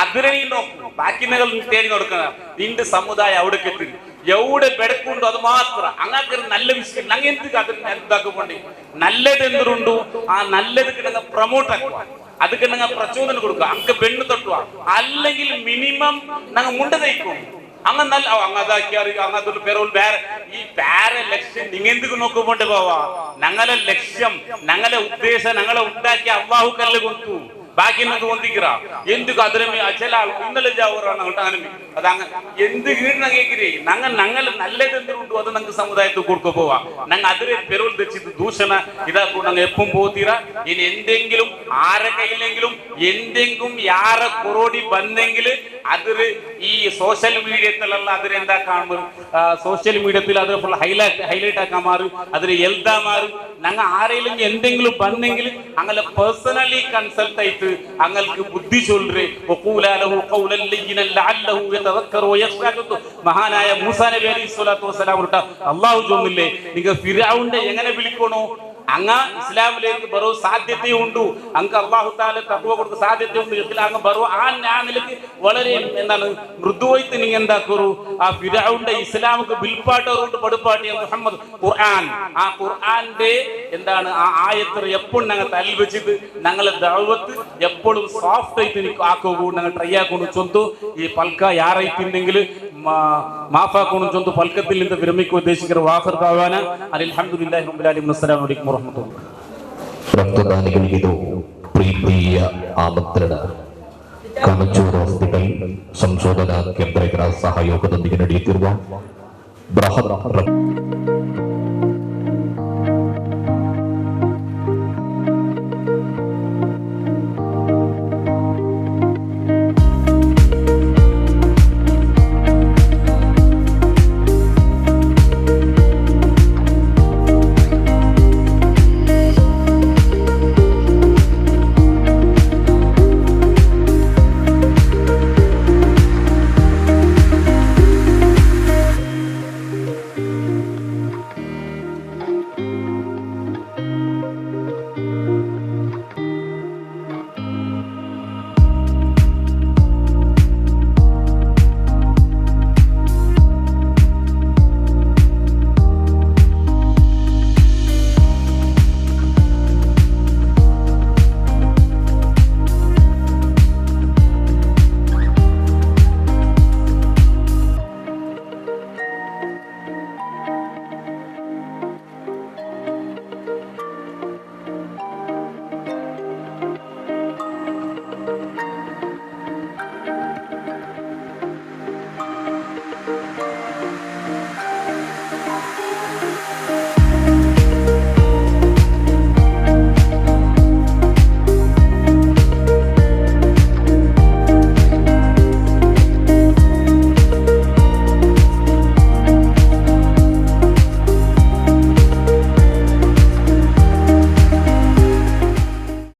അതിനെ നീ നോക്കും ബാക്കിനകൾ തേടി നടക്കണ നിന്റെ സമുദായം അവിടേക്ക് എത്തി എവിടെ ബെടുക്കൊണ്ടു അത് മാത്രം അങ്ങനെ നല്ല വിഷയം ഞങ്ങൾ എന്ത് എന്താക്കുമ്പോണ്ടി നല്ലത് എന്തുണ്ടു ആ നല്ലത് കിടന്ന പ്രൊമോട്ട് ആക്കുക ಅದಕ್ಕೆ ನಂಗೆ ಪ್ರಚೋದನೆ ಕೊಡುಕ ಅಂಕ ಬೆನ್ನು ತಟ್ಟುವ അല്ലെങ്കിൽ മിനിമം ഞങ്ങൾ മുണ്ട തയ്ക്കും അങ്ങനല്ല അങ്ങതാക്കിയാറ് അങ്ങനത്തെ പേരോൾ വേറെ ഈ വേറെ ലക്ഷ്യം നിങ്ങൾ എന്തൊക്കെ നോക്കുമ്പോണ്ട് പോവാ ഞങ്ങളെ ലക്ഷ്യം ഞങ്ങളെ ഉദ്ദേശം ഞങ്ങളെ ഉണ്ടാക്കി അള്ളാഹു കല്ല് കൊടുത്തു ബാക്കി നിങ്ങൾക്ക് ഒന്നിക്കറ എന്തുക അതിനെ ചില ആൾ ഇന്നലെ ജാവറാണ് അങ്ങനെ അത് അങ്ങനെ എന്ത് കീഴിന കേൾக்கிறേ ഞങ്ങൾ നല്ലത് എന്തുണ്ടോ അത് ഞങ്ങൾക്ക് സമുദായത്തിൽ കൊടുക്ക പോവാ ഞങ്ങൾ അതിനെ പെരോൾ തെച്ചിട്ട് ദൂഷണ ഇതാക്കും ഞങ്ങൾ എപ്പം പോത്തീറ ഇനി എന്തെങ്കിലും ആരെ കയ്യിലെങ്കിലും എന്തെങ്കിലും യാറെ കൊറോടി ബന്നെങ്കിൽ അതില് ഈ സോഷ്യൽ മീഡിയത്തിലുള്ള അതിനെന്താ കാണുമ്പോൾ സോഷ്യൽ മീഡിയത്തിൽ അത് ഫുൾ ഹൈലൈറ്റ് ആക്കാൻ മാറും അതിന് എഴുതാൻ മാറും ഞങ്ങൾ ആരെങ്കിലും എന്തെങ്കിലും ബന്നെങ്കിൽ അങ്ങനെ പേഴ്സണലി കൺസൾട്ട് ആയിട്ട് അങ്ങൾക്ക് ബുദ്ധി ചൊല്ലേ മഹാനായ മൂസാ നബി അലൈഹി സ്വലാത്തു വസ്സലാം അള്ളാഹു ചൊന്നില്ലേ നിങ്ങൾ ഫിർഔനെ എങ്ങനെ വിളിക്കണോ അങ്ങ ഇസ്ലാമിലേക്ക് ബറോ സാധ്യതയുണ്ട് അങ്ങ് അള്ളാഹു താല തഖ്വ കൊടുക്ക സാധ്യതയുണ്ട് അങ്ങ് ബറോ ആ നിലയ്ക്ക് വളരെ എന്താണ് മൃദുവായിട്ട് നിങ്ങൾ എന്താക്കൂ ആ ഫിർഔന്റെ ഇസ്ലാമിക്ക് ബിൽപ്പാട്ടോണ്ട് പടുപ്പാട്ടിയ മുഹമ്മദ് ഖുർആൻ ആ ഖുർആന്റെ എന്താണ് ആ ആയത്ത് എപ്പോഴും ഞങ്ങൾ തലയിൽ വെച്ചിട്ട് ഞങ്ങളെ ദഅവത്ത് എപ്പോഴും സോഫ്റ്റ് ആയിട്ട് ആക്കൂ ഞങ്ങൾ ട്രൈ ആക്കുന്നു ചൊന്തു ഈ പൽക്ക യാറായിട്ടുണ്ടെങ്കിൽ മാഫാക്കുന്നു ചൊന്തു പൽക്കത്തിൽ നിന്ന് വിരമിക്കുക ഉദ്ദേശിക്കുന്ന വാഫർ താവാന അൽഹംദുലില്ലാഹി റബ്ബിൽ ആലമീൻ അസ്സലാമു അലൈക്കും വറഹ്മത്തുള്ളാഹി രക്തദാനികൾക്കിതോ പ്രിയ ಆಮಂತ್ರಣ ಕಣಚೂರು ಹಾಸ್ಪಿಟಲ್ ಸಂಶೋಧನಾ ಕೇಂದ್ರಗಳ ಸಹಯೋಗದೊಂದಿಗೆ ನಡೆಯುತ್ತಿರುವ ಬೃಹತ್